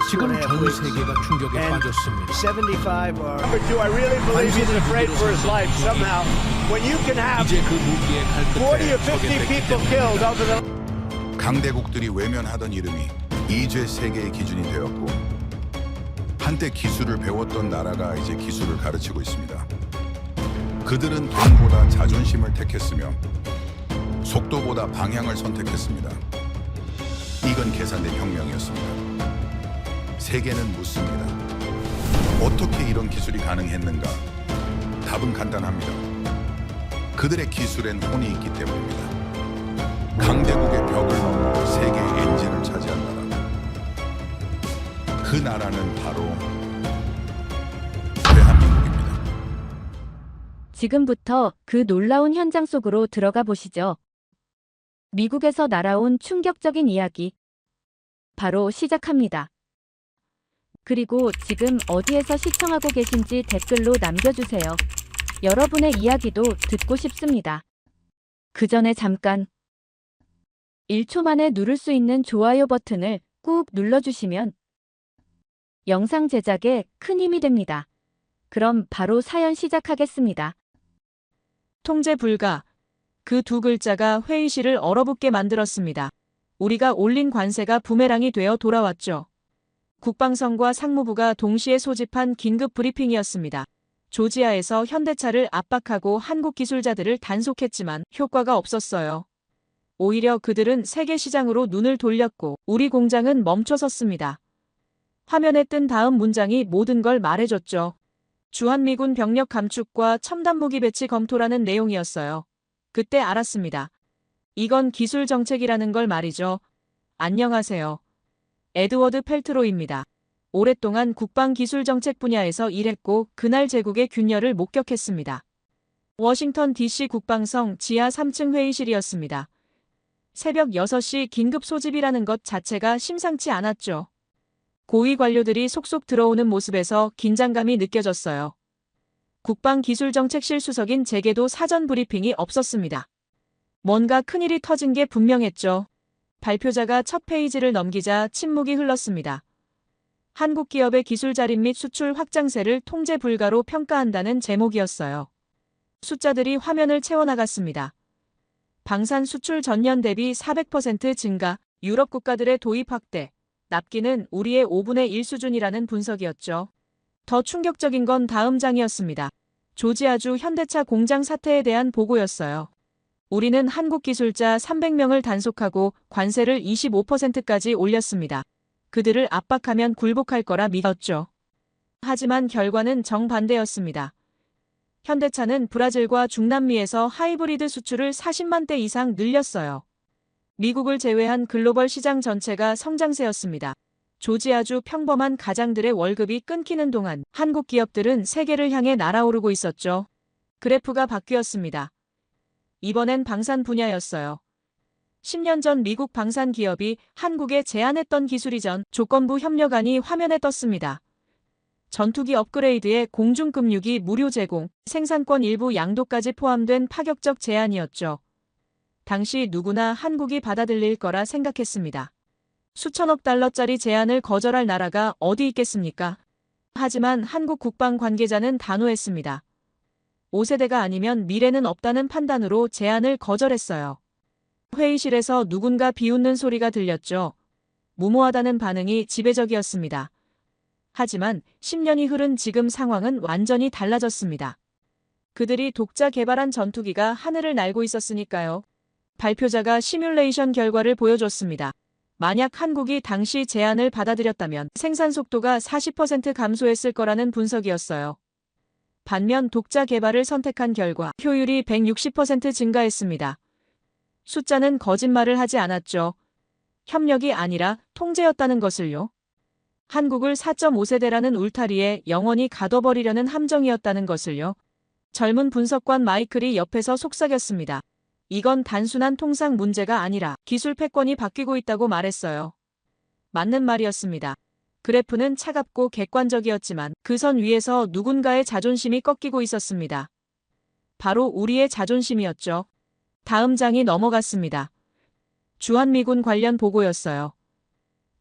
지금 전 세계가 충격에 빠졌습니다. 75 are. Do I really believe he's afraid for his life somehow? When you can have 이제 그 무기의 40 칼끝에 or 50 people killed over the 강대국들이 외면하던 이름이 이제 세계의 기준이 되었고 한때 기술을 배웠던 나라가 이제 기술을 가르치고 있습니다. 그들은 돈보다 자존심을 택했으며 속도보다 방향을 선택했습니다. 이건 계산된 혁명이었습니다. 세계는 묻습니다. 어떻게 이런 기술이 가능했는가? 답은 간단합니다. 그들의 기술엔 혼이 있기 때문입니다. 강대국의 벽을 넘어 세계의 엔진을 차지한 나라. 그 나라는 바로 대한민국입니다. 지금부터 그 놀라운 현장 속으로 들어가 보시죠. 미국에서 날아온 충격적인 이야기. 바로 시작합니다. 그리고 지금 어디에서 시청하고 계신지 댓글로 남겨주세요. 여러분의 이야기도 듣고 싶습니다. 그 전에 잠깐 1초 만에 누를 수 있는 좋아요 버튼을 꾹 눌러주시면 영상 제작에 큰 힘이 됩니다. 그럼 바로 사연 시작하겠습니다. 통제 불가. 그 두 글자가 회의실을 얼어붙게 만들었습니다. 우리가 올린 관세가 부메랑이 되어 돌아왔죠. 국방성과 상무부가 동시에 소집한 긴급 브리핑이었습니다. 조지아에서 현대차를 압박하고 한국 기술자들을 단속했지만 효과가 없었어요. 오히려 그들은 세계 시장으로 눈을 돌렸고 우리 공장은 멈춰섰습니다. 화면에 뜬 다음 문장이 모든 걸 말해줬죠. 주한미군 병력 감축과 첨단 무기 배치 검토라는 내용이었어요. 그때 알았습니다. 이건 기술 정책이라는 걸 말이죠. 안녕하세요. 에드워드 펠트로입니다. 오랫동안 국방기술정책 분야에서 일했고 그날 제국의 균열을 목격했습니다. 워싱턴 DC 국방성 지하 3층 회의실이었습니다. 새벽 6시 긴급 소집이라는 것 자체가 심상치 않았죠. 고위 관료들이 속속 들어오는 모습에서 긴장감이 느껴졌어요. 국방기술정책실 수석인 제게도 사전 브리핑이 없었습니다. 뭔가 큰일이 터진 게 분명했죠. 발표자가 첫 페이지를 넘기자 침묵이 흘렀습니다. 한국 기업의 기술 자립 및 수출 확장세를 통제 불가로 평가한다는 제목이었어요. 숫자들이 화면을 채워나갔습니다. 방산 수출 전년 대비 400% 증가, 유럽 국가들의 도입 확대, 납기는 우리의 5분의 1 수준이라는 분석이었죠. 더 충격적인 건 다음 장이었습니다. 조지아주 현대차 공장 사태에 대한 보고였어요. 우리는 한국 기술자 300명을 단속하고 관세를 25%까지 올렸습니다. 그들을 압박하면 굴복할 거라 믿었죠. 하지만 결과는 정반대였습니다. 현대차는 브라질과 중남미에서 하이브리드 수출을 40만 대 이상 늘렸어요. 미국을 제외한 글로벌 시장 전체가 성장세였습니다. 조지아주 평범한 가장들의 월급이 끊기는 동안 한국 기업들은 세계를 향해 날아오르고 있었죠. 그래프가 바뀌었습니다. 이번엔 방산 분야였어요. 10년 전 미국 방산 기업이 한국에 제안했던 기술이전 조건부 협력안이 화면에 떴습니다. 전투기 업그레이드에 공중급육이 무료 제공, 생산권 일부 양도까지 포함된 파격적 제안이었죠. 당시 누구나 한국이 받아들일 거라 생각했습니다. 수천억 달러짜리 제안을 거절할 나라가 어디 있겠습니까? 하지만 한국 국방 관계자는 단호했습니다. 5세대가 아니면 미래는 없다는 판단으로 제안을 거절했어요. 회의실에서 누군가 비웃는 소리가 들렸죠. 무모하다는 반응이 지배적이었습니다. 하지만 10년이 흐른 지금 상황은 완전히 달라졌습니다. 그들이 독자 개발한 전투기가 하늘을 날고 있었으니까요. 발표자가 시뮬레이션 결과를 보여줬습니다. 만약 한국이 당시 제안을 받아들였다면 생산 속도가 40% 감소했을 거라는 분석이었어요. 반면 독자 개발을 선택한 결과 효율이 160% 증가했습니다. 숫자는 거짓말을 하지 않았죠. 협력이 아니라 통제였다는 것을요. 한국을 4.5세대라는 울타리에 영원히 가둬버리려는 함정이었다는 것을요. 젊은 분석관 마이클이 옆에서 속삭였습니다. 이건 단순한 통상 문제가 아니라 기술 패권이 바뀌고 있다고 말했어요. 맞는 말이었습니다. 그래프는 차갑고 객관적이었지만 그 선 위에서 누군가의 자존심이 꺾이고 있었습니다. 바로 우리의 자존심이었죠. 다음 장이 넘어갔습니다. 주한미군 관련 보고였어요.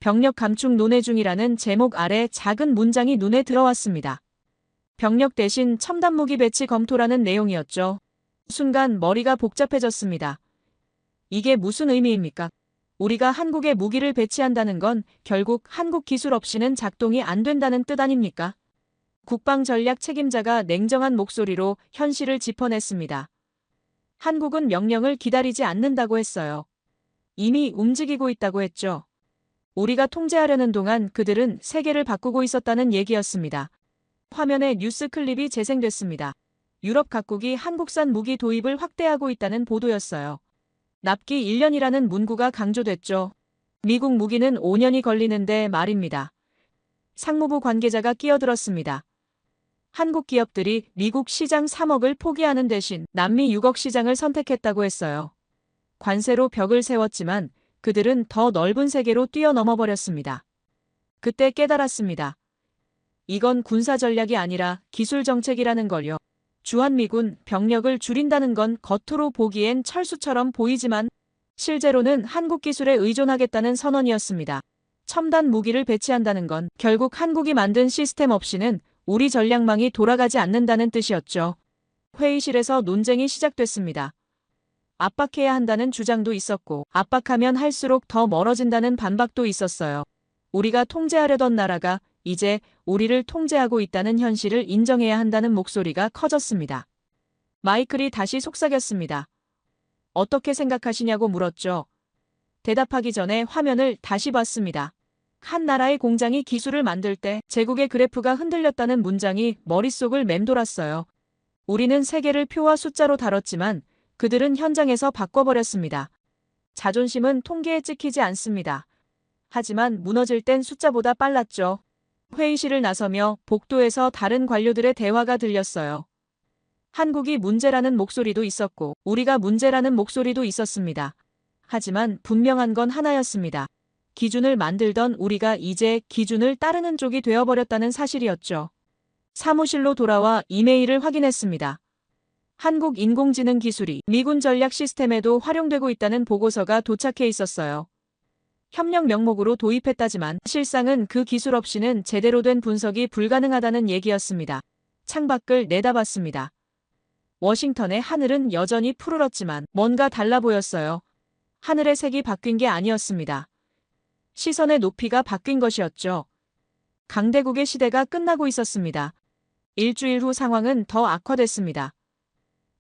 병력 감축 논의 중이라는 제목 아래 작은 문장이 눈에 들어왔습니다. 병력 대신 첨단 무기 배치 검토라는 내용이었죠. 순간 머리가 복잡해졌습니다. 이게 무슨 의미입니까? 우리가 한국에 무기를 배치한다는 건 결국 한국 기술 없이는 작동이 안 된다는 뜻 아닙니까? 국방전략 책임자가 냉정한 목소리로 현실을 짚어냈습니다. 한국은 명령을 기다리지 않는다고 했어요. 이미 움직이고 있다고 했죠. 우리가 통제하려는 동안 그들은 세계를 바꾸고 있었다는 얘기였습니다. 화면에 뉴스 클립이 재생됐습니다. 유럽 각국이 한국산 무기 도입을 확대하고 있다는 보도였어요. 납기 1년이라는 문구가 강조됐죠. 미국 무기는 5년이 걸리는데 말입니다. 상무부 관계자가 끼어들었습니다. 한국 기업들이 미국 시장 3억을 포기하는 대신 남미 6억 시장을 선택했다고 했어요. 관세로 벽을 세웠지만 그들은 더 넓은 세계로 뛰어넘어 버렸습니다. 그때 깨달았습니다. 이건 군사 전략이 아니라 기술 정책이라는 걸요. 주한미군 병력을 줄인다는 건 겉으로 보기엔 철수처럼 보이지만 실제로는 한국 기술에 의존하겠다는 선언이었습니다. 첨단 무기를 배치한다는 건 결국 한국이 만든 시스템 없이는 우리 전략망이 돌아가지 않는다는 뜻이었죠. 회의실에서 논쟁이 시작됐습니다. 압박해야 한다는 주장도 있었고 압박하면 할수록 더 멀어진다는 반박도 있었어요. 우리가 통제하려던 나라가 이제 우리를 통제하고 있다는 현실을 인정해야 한다는 목소리가 커졌습니다. 마이클이 다시 속삭였습니다. 어떻게 생각하시냐고 물었죠. 대답하기 전에 화면을 다시 봤습니다. 한 나라의 공장이 기술을 만들 때 제국의 그래프가 흔들렸다는 문장이 머릿속을 맴돌았어요. 우리는 세계를 표와 숫자로 다뤘지만 그들은 현장에서 바꿔버렸습니다. 자존심은 통계에 찍히지 않습니다. 하지만 무너질 땐 숫자보다 빨랐죠. 회의실을 나서며 복도에서 다른 관료들의 대화가 들렸어요. 한국이 문제라는 목소리도 있었고 우리가 문제라는 목소리도 있었습니다. 하지만 분명한 건 하나였습니다. 기준을 만들던 우리가 이제 기준을 따르는 쪽이 되어버렸다는 사실이었죠. 사무실로 돌아와 이메일을 확인했습니다. 한국 인공지능 기술이 미군 전략 시스템에도 활용되고 있다는 보고서가 도착해 있었어요. 협력 명목으로 도입했다지만 실상은 그 기술 없이는 제대로 된 분석이 불가능하다는 얘기였습니다. 창밖을 내다봤습니다. 워싱턴의 하늘은 여전히 푸르렀지만 뭔가 달라 보였어요. 하늘의 색이 바뀐 게 아니었습니다. 시선의 높이가 바뀐 것이었죠. 강대국의 시대가 끝나고 있었습니다. 일주일 후 상황은 더 악화됐습니다.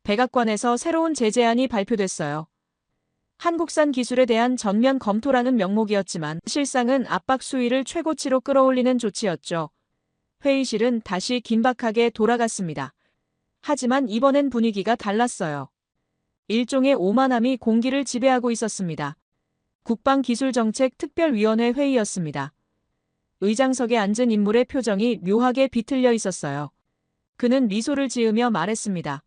백악관에서 새로운 제재안이 발표됐어요. 한국산 기술에 대한 전면 검토라는 명목이었지만 실상은 압박 수위를 최고치로 끌어올리는 조치였죠. 회의실은 다시 긴박하게 돌아갔습니다. 하지만 이번엔 분위기가 달랐어요. 일종의 오만함이 공기를 지배하고 있었습니다. 국방기술정책특별위원회 회의였습니다. 의장석에 앉은 인물의 표정이 묘하게 비틀려 있었어요. 그는 미소를 지으며 말했습니다.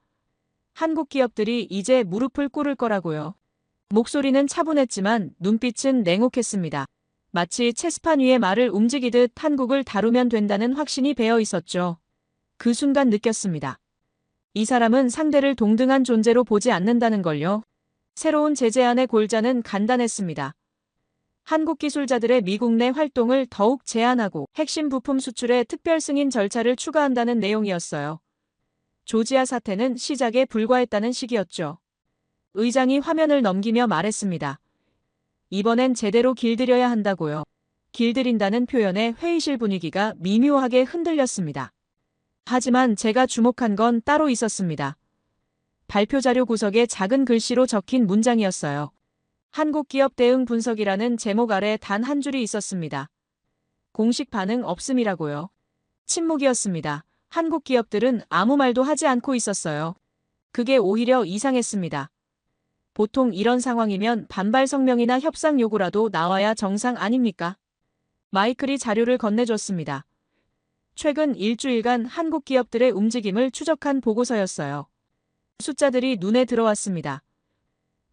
한국 기업들이 이제 무릎을 꿇을 거라고요. 목소리는 차분했지만 눈빛은 냉혹했습니다. 마치 체스판 위에 말을 움직이듯 한국을 다루면 된다는 확신이 배어 있었죠. 그 순간 느꼈습니다. 이 사람은 상대를 동등한 존재로 보지 않는다는 걸요. 새로운 제재안의 골자는 간단했습니다. 한국 기술자들의 미국 내 활동을 더욱 제한하고 핵심 부품 수출에 특별 승인 절차를 추가한다는 내용이었어요. 조지아 사태는 시작에 불과했다는 식이었죠. 의장이 화면을 넘기며 말했습니다. 이번엔 제대로 길들여야 한다고요. 길들인다는 표현에 회의실 분위기가 미묘하게 흔들렸습니다. 하지만 제가 주목한 건 따로 있었습니다. 발표 자료 구석에 작은 글씨로 적힌 문장이었어요. 한국 기업 대응 분석이라는 제목 아래 단 한 줄이 있었습니다. 공식 반응 없음이라고요. 침묵이었습니다. 한국 기업들은 아무 말도 하지 않고 있었어요. 그게 오히려 이상했습니다. 보통 이런 상황이면 반발 성명이나 협상 요구라도 나와야 정상 아닙니까? 마이클이 자료를 건네줬습니다. 최근 일주일간 한국 기업들의 움직임을 추적한 보고서였어요. 숫자들이 눈에 들어왔습니다.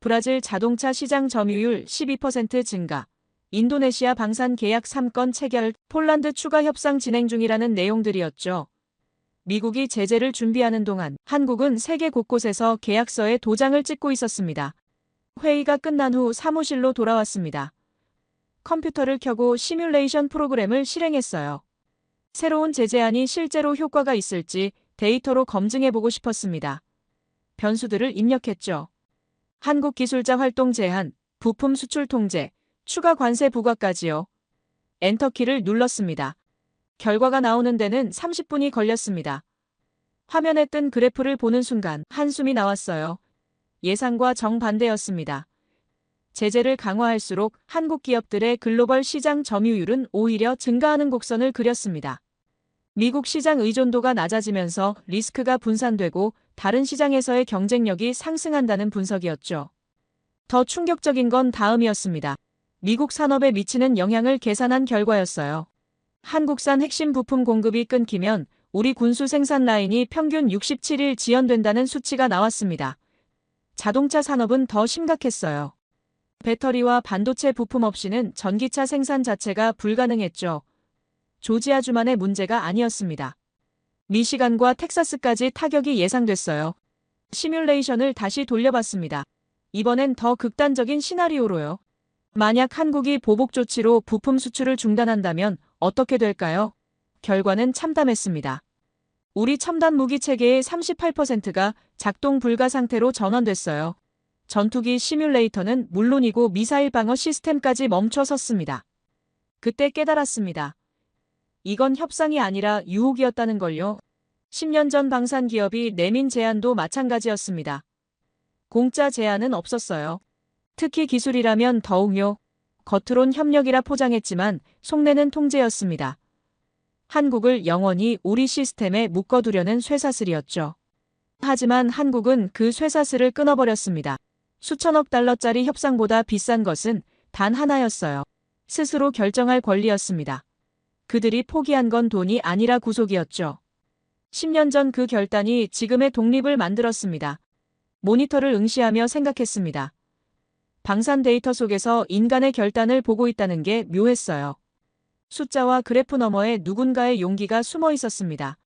브라질 자동차 시장 점유율 12% 증가, 인도네시아 방산 계약 3건 체결, 폴란드 추가 협상 진행 중이라는 내용들이었죠. 미국이 제재를 준비하는 동안 한국은 세계 곳곳에서 계약서에 도장을 찍고 있었습니다. 회의가 끝난 후 사무실로 돌아왔습니다. 컴퓨터를 켜고 시뮬레이션 프로그램을 실행했어요. 새로운 제재안이 실제로 효과가 있을지 데이터로 검증해보고 싶었습니다. 변수들을 입력했죠. 한국기술자 활동 제한, 부품 수출 통제, 추가 관세 부과까지요. 엔터키를 눌렀습니다. 결과가 나오는 데는 30분이 걸렸습니다. 화면에 뜬 그래프를 보는 순간 한숨이 나왔어요. 예상과 정반대였습니다. 제재를 강화할수록 한국 기업들의 글로벌 시장 점유율은 오히려 증가하는 곡선을 그렸습니다. 미국 시장 의존도가 낮아지면서 리스크가 분산되고 다른 시장에서의 경쟁력이 상승한다는 분석이었죠. 더 충격적인 건 다음이었습니다. 미국 산업에 미치는 영향을 계산한 결과였어요. 한국산 핵심 부품 공급이 끊기면 우리 군수 생산 라인이 평균 67일 지연된다는 수치가 나왔습니다. 자동차 산업은 더 심각했어요. 배터리와 반도체 부품 없이는 전기차 생산 자체가 불가능했죠. 조지아주만의 문제가 아니었습니다. 미시간과 텍사스까지 타격이 예상됐어요. 시뮬레이션을 다시 돌려봤습니다. 이번엔 더 극단적인 시나리오로요. 만약 한국이 보복 조치로 부품 수출을 중단한다면 어떻게 될까요? 결과는 참담했습니다. 우리 첨단 무기 체계의 38%가 작동 불가 상태로 전환됐어요. 전투기 시뮬레이터는 물론이고 미사일 방어 시스템까지 멈춰섰습니다. 그때 깨달았습니다. 이건 협상이 아니라 유혹이었다는 걸요. 10년 전 방산 기업이 내민 제안도 마찬가지였습니다. 공짜 제안은 없었어요. 특히 기술이라면 더욱요. 겉으론 협력이라 포장했지만 속내는 통제였습니다. 한국을 영원히 우리 시스템에 묶어두려는 쇠사슬이었죠. 하지만 한국은 그 쇠사슬을 끊어버렸습니다. 수천억 달러짜리 협상보다 비싼 것은 단 하나였어요. 스스로 결정할 권리였습니다. 그들이 포기한 건 돈이 아니라 구속이었죠. 10년 전 그 결단이 지금의 독립을 만들었습니다. 모니터를 응시하며 생각했습니다. 방산 데이터 속에서 인간의 결단을 보고 있다는 게 묘했어요. 숫자와 그래프 너머에 누군가의 용기가 숨어 있었습니다.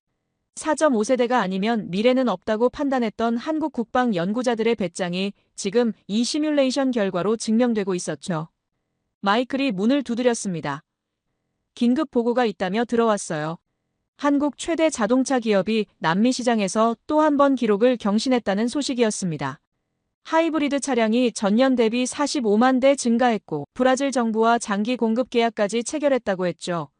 4.5세대가 아니면 미래는 없다고 판단했던 한국 국방 연구자들의 배짱이 지금 이 시뮬레이션 결과로 증명되고 있었죠. 마이클이 문을 두드렸습니다. 긴급 보고가 있다며 들어왔어요. 한국 최대 자동차 기업이 남미 시장에서 또 한 번 기록을 경신했다는 소식이었습니다. 하이브리드 차량이 전년 대비 45만 대 증가했고 브라질 정부와 장기 공급 계약까지 체결했다고 했죠.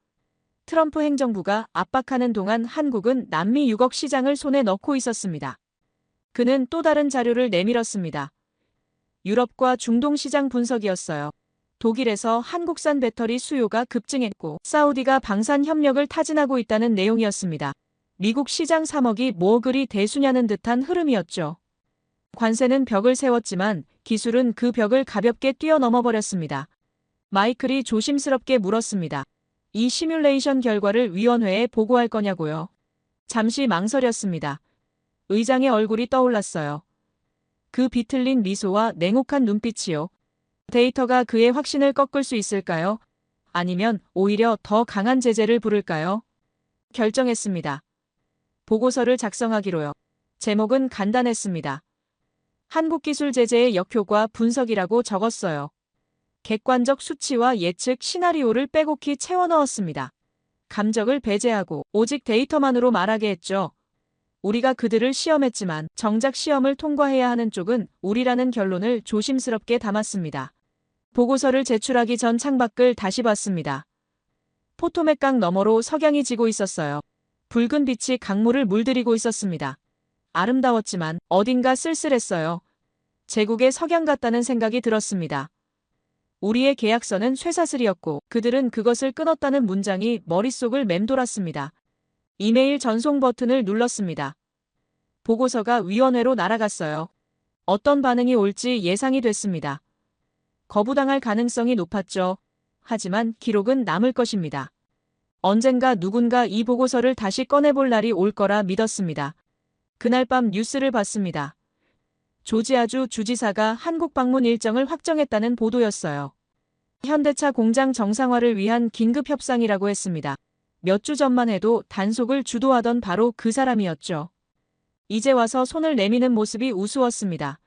트럼프 행정부가 압박하는 동안 한국은 남미 6억 시장을 손에 넣고 있었습니다. 그는 또 다른 자료를 내밀었습니다. 유럽과 중동 시장 분석이었어요. 독일에서 한국산 배터리 수요가 급증했고 사우디가 방산 협력을 타진하고 있다는 내용이었습니다. 미국 시장 3억이 뭐 그리 대수냐는 듯한 흐름이었죠. 관세는 벽을 세웠지만 기술은 그 벽을 가볍게 뛰어넘어 버렸습니다. 마이클이 조심스럽게 물었습니다. 이 시뮬레이션 결과를 위원회에 보고할 거냐고요. 잠시 망설였습니다. 의장의 얼굴이 떠올랐어요. 그 비틀린 미소와 냉혹한 눈빛이요. 데이터가 그의 확신을 꺾을 수 있을까요? 아니면 오히려 더 강한 제재를 부를까요? 결정했습니다. 보고서를 작성하기로요. 제목은 간단했습니다. 한국기술 제재의 역효과 분석이라고 적었어요. 객관적 수치와 예측 시나리오를 빼곡히 채워 넣었습니다. 감정을 배제하고 오직 데이터만으로 말하게 했죠. 우리가 그들을 시험했지만 정작 시험을 통과해야 하는 쪽은 우리라는 결론을 조심스럽게 담았습니다. 보고서를 제출하기 전 창밖을 다시 봤습니다. 포토맥강 너머로 석양이 지고 있었어요. 붉은 빛이 강물을 물들이고 있었습니다. 아름다웠지만 어딘가 쓸쓸했어요. 제국의 석양 같다는 생각이 들었습니다. 우리의 계약서는 쇠사슬이었고 그들은 그것을 끊었다는 문장이 머릿속을 맴돌았습니다. 이메일 전송 버튼을 눌렀습니다. 보고서가 위원회로 날아갔어요. 어떤 반응이 올지 예상이 됐습니다. 거부당할 가능성이 높았죠. 하지만 기록은 남을 것입니다. 언젠가 누군가 이 보고서를 다시 꺼내볼 날이 올 거라 믿었습니다. 그날 밤 뉴스를 봤습니다. 조지아주 주지사가 한국 방문 일정을 확정했다는 보도였어요. 현대차 공장 정상화를 위한 긴급 협상이라고 했습니다. 몇 주 전만 해도 단속을 주도하던 바로 그 사람이었죠. 이제 와서 손을 내미는 모습이 우스웠습니다.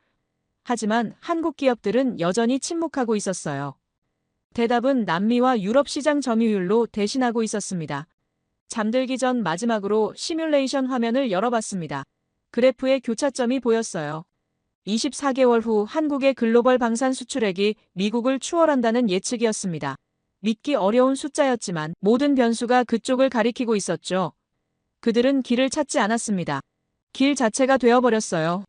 하지만 한국 기업들은 여전히 침묵하고 있었어요. 대답은 남미와 유럽 시장 점유율로 대신하고 있었습니다. 잠들기 전 마지막으로 시뮬레이션 화면을 열어봤습니다. 그래프의 교차점이 보였어요. 24개월 후 한국의 글로벌 방산 수출액이 미국을 추월한다는 예측이었습니다. 믿기 어려운 숫자였지만 모든 변수가 그쪽을 가리키고 있었죠. 그들은 길을 찾지 않았습니다. 길 자체가 되어버렸어요.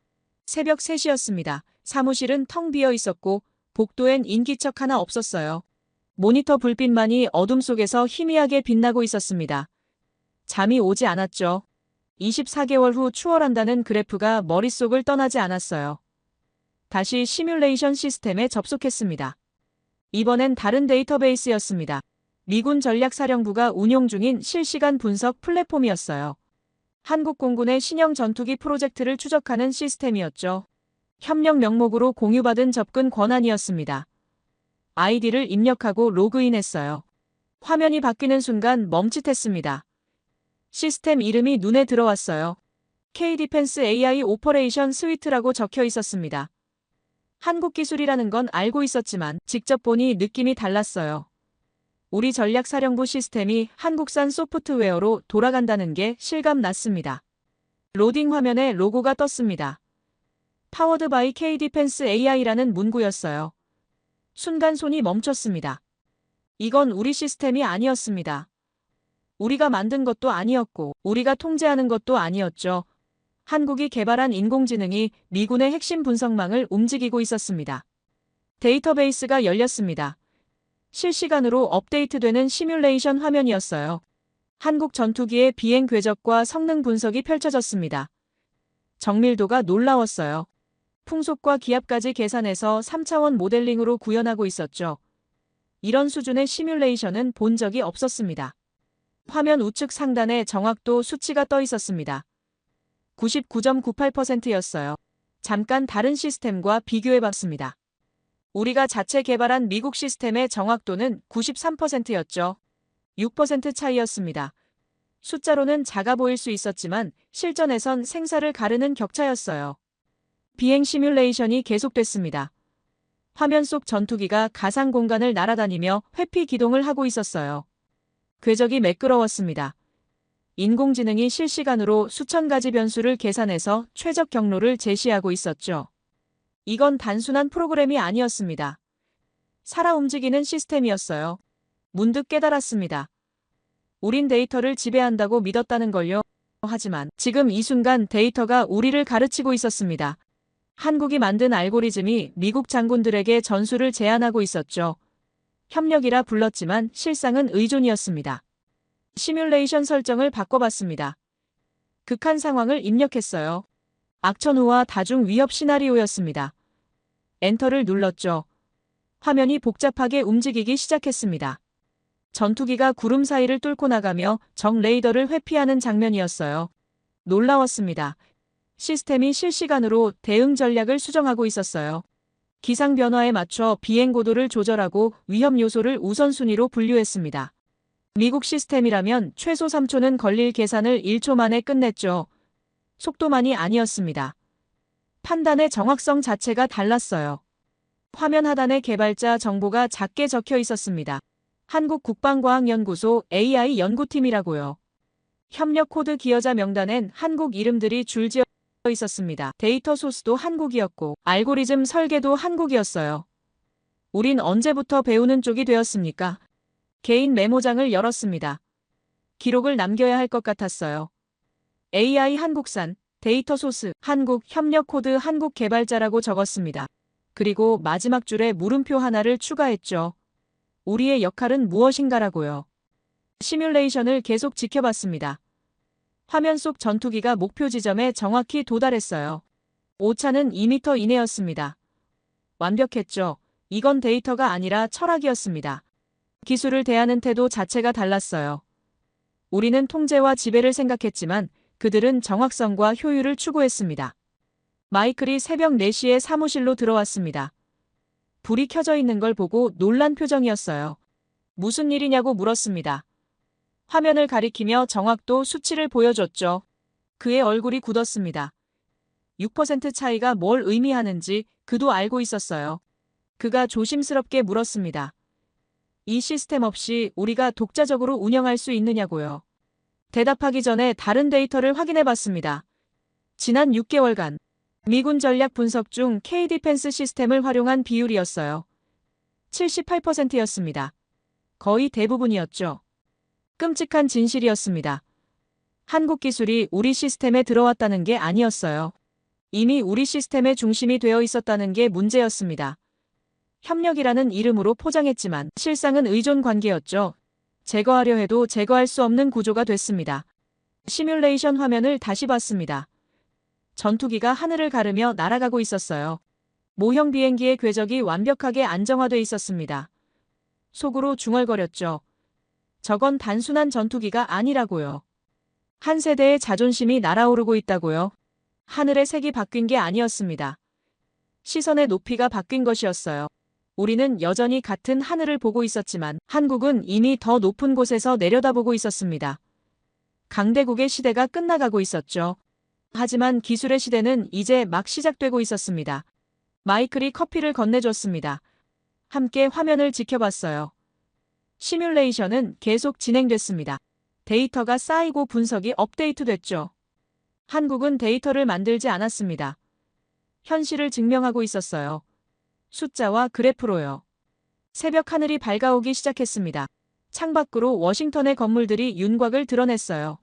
새벽 3시였습니다. 사무실은 텅 비어 있었고 복도엔 인기척 하나 없었어요. 모니터 불빛만이 어둠 속에서 희미하게 빛나고 있었습니다. 잠이 오지 않았죠. 24개월 후 추월한다는 그래프가 머릿속을 떠나지 않았어요. 다시 시뮬레이션 시스템에 접속했습니다. 이번엔 다른 데이터베이스였습니다. 미군 전략사령부가 운용 중인 실시간 분석 플랫폼이었어요. 한국 공군의 신형 전투기 프로젝트를 추적하는 시스템이었죠. 협력 명목으로 공유받은 접근 권한이었습니다. 아이디를 입력하고 로그인했어요. 화면이 바뀌는 순간 멈칫했습니다. 시스템 이름이 눈에 들어왔어요. K-디펜스 AI 오퍼레이션 스위트라고 적혀 있었습니다. 한국 기술이라는 건 알고 있었지만 직접 보니 느낌이 달랐어요. 우리 전략사령부 시스템이 한국산 소프트웨어로 돌아간다는 게 실감 났습니다. 로딩 화면에 로고가 떴습니다. 파워드 바이 K-디펜스 AI라는 문구였어요. 순간 손이 멈췄습니다. 이건 우리 시스템이 아니었습니다. 우리가 만든 것도 아니었고 우리가 통제하는 것도 아니었죠. 한국이 개발한 인공지능이 미군의 핵심 분석망을 움직이고 있었습니다. 데이터베이스가 열렸습니다. 실시간으로 업데이트되는 시뮬레이션 화면이었어요. 한국 전투기의 비행 궤적과 성능 분석이 펼쳐졌습니다. 정밀도가 놀라웠어요. 풍속과 기압까지 계산해서 3차원 모델링으로 구현하고 있었죠. 이런 수준의 시뮬레이션은 본 적이 없었습니다. 화면 우측 상단에 정확도 수치가 떠 있었습니다. 99.98%였어요. 잠깐 다른 시스템과 비교해봤습니다. 우리가 자체 개발한 미국 시스템의 정확도는 93%였죠. 6% 차이였습니다. 숫자로는 작아 보일 수 있었지만 실전에선 생사를 가르는 격차였어요. 비행 시뮬레이션이 계속됐습니다. 화면 속 전투기가 가상 공간을 날아다니며 회피 기동을 하고 있었어요. 궤적이 매끄러웠습니다. 인공지능이 실시간으로 수천 가지 변수를 계산해서 최적 경로를 제시하고 있었죠. 이건 단순한 프로그램이 아니었습니다. 살아 움직이는 시스템이었어요. 문득 깨달았습니다. 우린 데이터를 지배한다고 믿었다는 걸요. 하지만 지금 이 순간 데이터가 우리를 가르치고 있었습니다. 한국이 만든 알고리즘이 미국 장군들에게 전술을 제안하고 있었죠. 협력이라 불렀지만 실상은 의존이었습니다. 시뮬레이션 설정을 바꿔봤습니다. 극한 상황을 입력했어요. 악천후와 다중 위협 시나리오였습니다. 엔터를 눌렀죠. 화면이 복잡하게 움직이기 시작했습니다. 전투기가 구름 사이를 뚫고 나가며 적 레이더를 회피하는 장면이었어요. 놀라웠습니다. 시스템이 실시간으로 대응 전략을 수정하고 있었어요. 기상 변화에 맞춰 비행 고도를 조절하고 위험 요소를 우선순위로 분류했습니다. 미국 시스템이라면 최소 3초는 걸릴 계산을 1초 만에 끝냈죠. 속도만이 아니었습니다. 판단의 정확성 자체가 달랐어요. 화면 하단에 개발자 정보가 작게 적혀 있었습니다. 한국국방과학연구소 AI 연구팀이라고요. 협력 코드 기여자 명단엔 한국 이름들이 줄지어 있었습니다. 데이터 소스도 한국이었고 알고리즘 설계도 한국이었어요. 우린 언제부터 배우는 쪽이 되었습니까? 개인 메모장을 열었습니다. 기록을 남겨야 할 것 같았어요. AI 한국산, 데이터 소스, 한국, 협력 코드 한국 개발자라고 적었습니다. 그리고 마지막 줄에 물음표 하나를 추가했죠. 우리의 역할은 무엇인가라고요. 시뮬레이션을 계속 지켜봤습니다. 화면 속 전투기가 목표 지점에 정확히 도달했어요. 오차는 2m 이내였습니다. 완벽했죠. 이건 데이터가 아니라 철학이었습니다. 기술을 대하는 태도 자체가 달랐어요. 우리는 통제와 지배를 생각했지만 그들은 정확성과 효율을 추구했습니다. 마이클이 새벽 4시에 사무실로 들어왔습니다. 불이 켜져 있는 걸 보고 놀란 표정이었어요. 무슨 일이냐고 물었습니다. 화면을 가리키며 정확도 수치를 보여줬죠. 그의 얼굴이 굳었습니다. 6% 차이가 뭘 의미하는지 그도 알고 있었어요. 그가 조심스럽게 물었습니다. 이 시스템 없이 우리가 독자적으로 운영할 수 있느냐고요. 대답하기 전에 다른 데이터를 확인해 봤습니다. 지난 6개월간 미군 전략 분석 중 K-디펜스 시스템을 활용한 비율이었어요. 78%였습니다. 거의 대부분이었죠. 끔찍한 진실이었습니다. 한국 기술이 우리 시스템에 들어왔다는 게 아니었어요. 이미 우리 시스템의 중심이 되어 있었다는 게 문제였습니다. 협력이라는 이름으로 포장했지만 실상은 의존 관계였죠. 제거하려 해도 제거할 수 없는 구조가 됐습니다. 시뮬레이션 화면을 다시 봤습니다. 전투기가 하늘을 가르며 날아가고 있었어요. 모형 비행기의 궤적이 완벽하게 안정화돼 있었습니다. 속으로 중얼거렸죠. 저건 단순한 전투기가 아니라고요. 한 세대의 자존심이 날아오르고 있다고요. 하늘의 색이 바뀐 게 아니었습니다. 시선의 높이가 바뀐 것이었어요. 우리는 여전히 같은 하늘을 보고 있었지만 한국은 이미 더 높은 곳에서 내려다보고 있었습니다. 강대국의 시대가 끝나가고 있었죠. 하지만 기술의 시대는 이제 막 시작되고 있었습니다. 마이클이 커피를 건네줬습니다. 함께 화면을 지켜봤어요. 시뮬레이션은 계속 진행됐습니다. 데이터가 쌓이고 분석이 업데이트됐죠. 한국은 데이터를 만들지 않았습니다. 현실을 증명하고 있었어요. 숫자와 그래프로요. 새벽 하늘이 밝아오기 시작했습니다. 창밖으로 워싱턴의 건물들이 윤곽을 드러냈어요.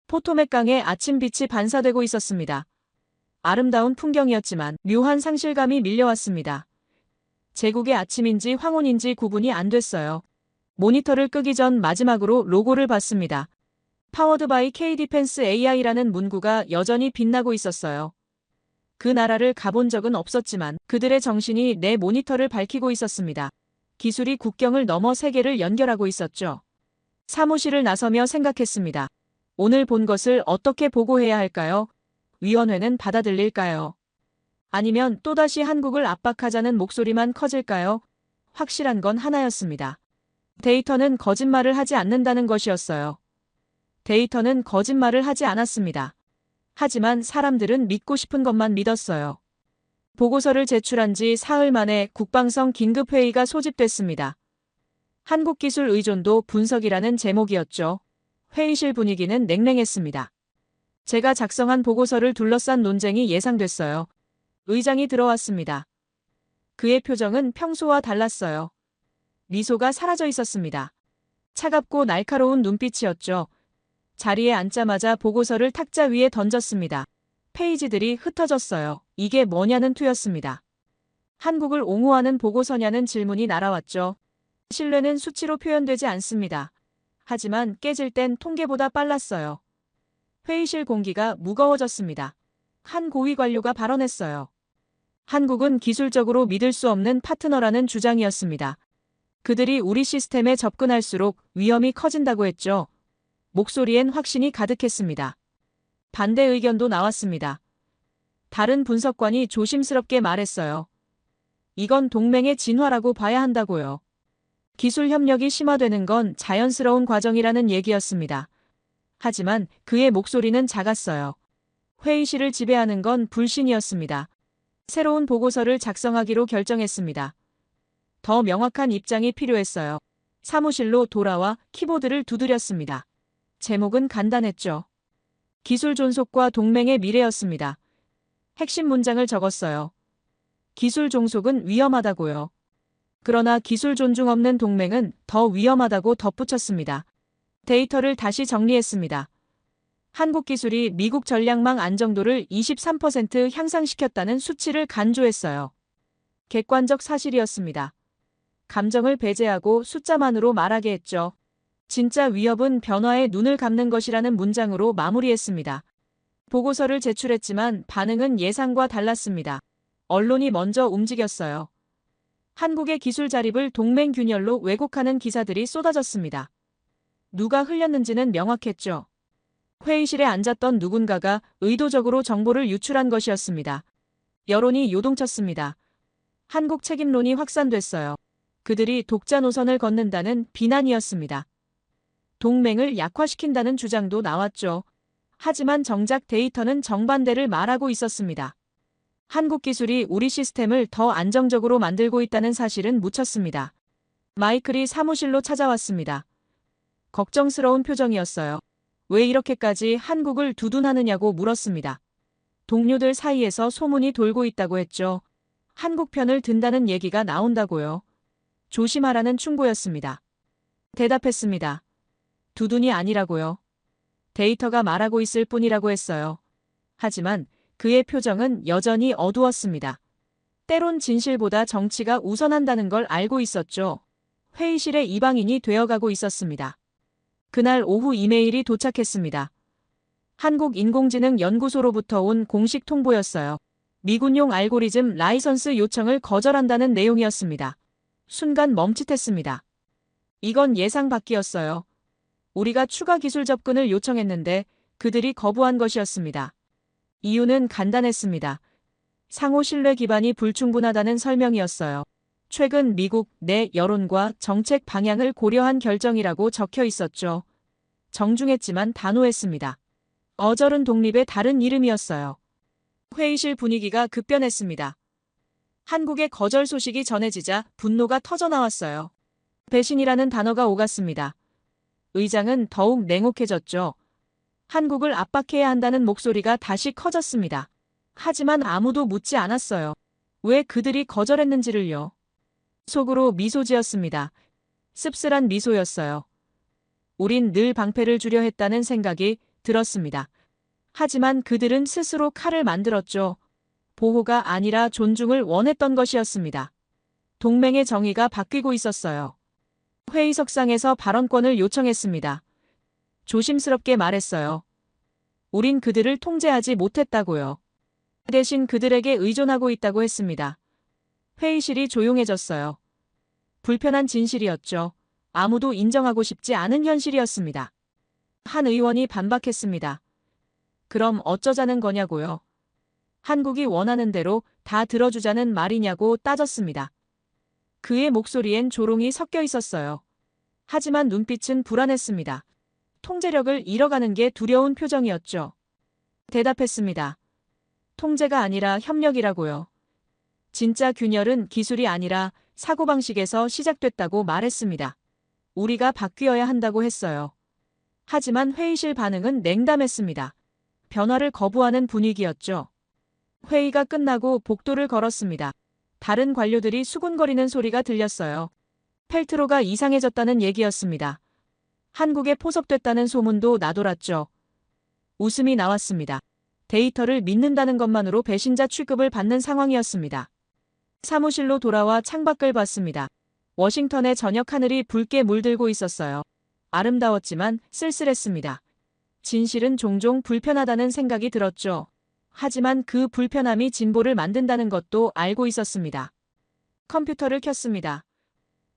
포토맥 강의 아침빛이 반사되고 있었습니다. 아름다운 풍경이었지만 묘한 상실감이 밀려왔습니다. 제국의 아침인지 황혼인지 구분이 안 됐어요. 모니터를 끄기 전 마지막으로 로고를 봤습니다. 파워드 바이 K-디펜스 AI라는 문구가 여전히 빛나고 있었어요. 그 나라를 가본 적은 없었지만 그들의 정신이 내 모니터를 밝히고 있었습니다. 기술이 국경을 넘어 세계를 연결하고 있었죠. 사무실을 나서며 생각했습니다. 오늘 본 것을 어떻게 보고해야 할까요? 위원회는 받아들일까요? 아니면 또다시 한국을 압박하자는 목소리만 커질까요? 확실한 건 하나였습니다. 데이터는 거짓말을 하지 않는다는 것이었어요. 데이터는 거짓말을 하지 않았습니다. 하지만 사람들은 믿고 싶은 것만 믿었어요. 보고서를 제출한 지 사흘 만에 국방성 긴급회의가 소집됐습니다. 한국기술 의존도 분석이라는 제목이었죠. 회의실 분위기는 냉랭했습니다. 제가 작성한 보고서를 둘러싼 논쟁이 예상됐어요. 의장이 들어왔습니다. 그의 표정은 평소와 달랐어요. 미소가 사라져 있었습니다. 차갑고 날카로운 눈빛이었죠. 자리에 앉자마자 보고서를 탁자 위에 던졌습니다. 페이지들이 흩어졌어요. 이게 뭐냐는 투였습니다. 한국을 옹호하는 보고서냐는 질문이 날아왔죠. 신뢰는 수치로 표현되지 않습니다. 하지만 깨질 땐 통계보다 빨랐어요. 회의실 공기가 무거워졌습니다. 한 고위 관료가 발언했어요. 한국은 기술적으로 믿을 수 없는 파트너라는 주장이었습니다. 그들이 우리 시스템에 접근할수록 위험이 커진다고 했죠. 목소리엔 확신이 가득했습니다. 반대 의견도 나왔습니다. 다른 분석관이 조심스럽게 말했어요. 이건 동맹의 진화라고 봐야 한다고요. 기술 협력이 심화되는 건 자연스러운 과정이라는 얘기였습니다. 하지만 그의 목소리는 작았어요. 회의실을 지배하는 건 불신이었습니다. 새로운 보고서를 작성하기로 결정했습니다. 더 명확한 입장이 필요했어요. 사무실로 돌아와 키보드를 두드렸습니다. 제목은 간단했죠. 기술 존속과 동맹의 미래였습니다. 핵심 문장을 적었어요. 기술 종속은 위험하다고요. 그러나 기술 존중 없는 동맹은 더 위험하다고 덧붙였습니다. 데이터를 다시 정리했습니다. 한국 기술이 미국 전략망 안정도를 23% 향상시켰다는 수치를 간주했어요. 객관적 사실이었습니다. 감정을 배제하고 숫자만으로 말하게 했죠. 진짜 위협은 변화에 눈을 감는 것이라는 문장으로 마무리했습니다. 보고서를 제출했지만 반응은 예상과 달랐습니다. 언론이 먼저 움직였어요. 한국의 기술 자립을 동맹 균열로 왜곡하는 기사들이 쏟아졌습니다. 누가 흘렸는지는 명확했죠. 회의실에 앉았던 누군가가 의도적으로 정보를 유출한 것이었습니다. 여론이 요동쳤습니다. 한국 책임론이 확산됐어요. 그들이 독자 노선을 걷는다는 비난이었습니다. 동맹을 약화시킨다는 주장도 나왔죠. 하지만 정작 데이터는 정반대를 말하고 있었습니다. 한국 기술이 우리 시스템을 더 안정적으로 만들고 있다는 사실은 묻혔습니다. 마이클이 사무실로 찾아왔습니다. 걱정스러운 표정이었어요. 왜 이렇게까지 한국을 두둔하느냐고 물었습니다. 동료들 사이에서 소문이 돌고 있다고 했죠. 한국 편을 든다는 얘기가 나온다고요. 조심하라는 충고였습니다. 대답했습니다. 두둔이 아니라고요. 데이터가 말하고 있을 뿐이라고 했어요. 하지만 그의 표정은 여전히 어두웠습니다. 때론 진실보다 정치가 우선한다는 걸 알고 있었죠. 회의실에 이방인이 되어가고 있었습니다. 그날 오후 이메일이 도착했습니다. 한국인공지능연구소로부터 온 공식 통보였어요. 미군용 알고리즘 라이선스 요청을 거절한다는 내용이었습니다. 순간 멈칫했습니다. 이건 예상 밖이었어요. 우리가 추가 기술 접근을 요청했는데 그들이 거부한 것이었습니다. 이유는 간단했습니다. 상호 신뢰 기반이 불충분하다는 설명이었어요. 최근 미국 내 여론과 정책 방향을 고려한 결정이라고 적혀 있었죠. 정중했지만 단호했습니다. 어절은 독립의 다른 이름이었어요. 회의실 분위기가 급변했습니다. 한국의 거절 소식이 전해지자 분노가 터져나왔어요. 배신이라는 단어가 오갔습니다. 의장은 더욱 냉혹해졌죠. 한국을 압박해야 한다는 목소리가 다시 커졌습니다. 하지만 아무도 묻지 않았어요. 왜 그들이 거절했는지를요. 속으로 미소 지었습니다. 씁쓸한 미소였어요. 우린 늘 방패를 주려 했다는 생각이 들었습니다. 하지만 그들은 스스로 칼을 만들었죠. 보호가 아니라 존중을 원했던 것이었습니다. 동맹의 정의가 바뀌고 있었어요. 회의석상에서 발언권을 요청했습니다. 조심스럽게 말했어요. 우린 그들을 통제하지 못했다고요. 대신 그들에게 의존하고 있다고 했습니다. 회의실이 조용해졌어요. 불편한 진실이었죠. 아무도 인정하고 싶지 않은 현실이었습니다. 한 의원이 반박했습니다. 그럼 어쩌자는 거냐고요. 한국이 원하는 대로 다 들어주자는 말이냐고 따졌습니다. 그의 목소리엔 조롱이 섞여 있었어요. 하지만 눈빛은 불안했습니다. 통제력을 잃어가는 게 두려운 표정이었죠. 대답했습니다. 통제가 아니라 협력이라고요. 진짜 균열은 기술이 아니라 사고방식에서 시작됐다고 말했습니다. 우리가 바뀌어야 한다고 했어요. 하지만 회의실 반응은 냉담했습니다. 변화를 거부하는 분위기였죠. 회의가 끝나고 복도를 걸었습니다. 다른 관료들이 수군거리는 소리가 들렸어요. 펠트로가 이상해졌다는 얘기였습니다. 한국에 포섭됐다는 소문도 나돌았죠. 웃음이 나왔습니다. 데이터를 믿는다는 것만으로 배신자 취급을 받는 상황이었습니다. 사무실로 돌아와 창밖을 봤습니다. 워싱턴의 저녁 하늘이 붉게 물들고 있었어요. 아름다웠지만 쓸쓸했습니다. 진실은 종종 불편하다는 생각이 들었죠. 하지만 그 불편함이 진보를 만든다는 것도 알고 있었습니다. 컴퓨터를 켰습니다.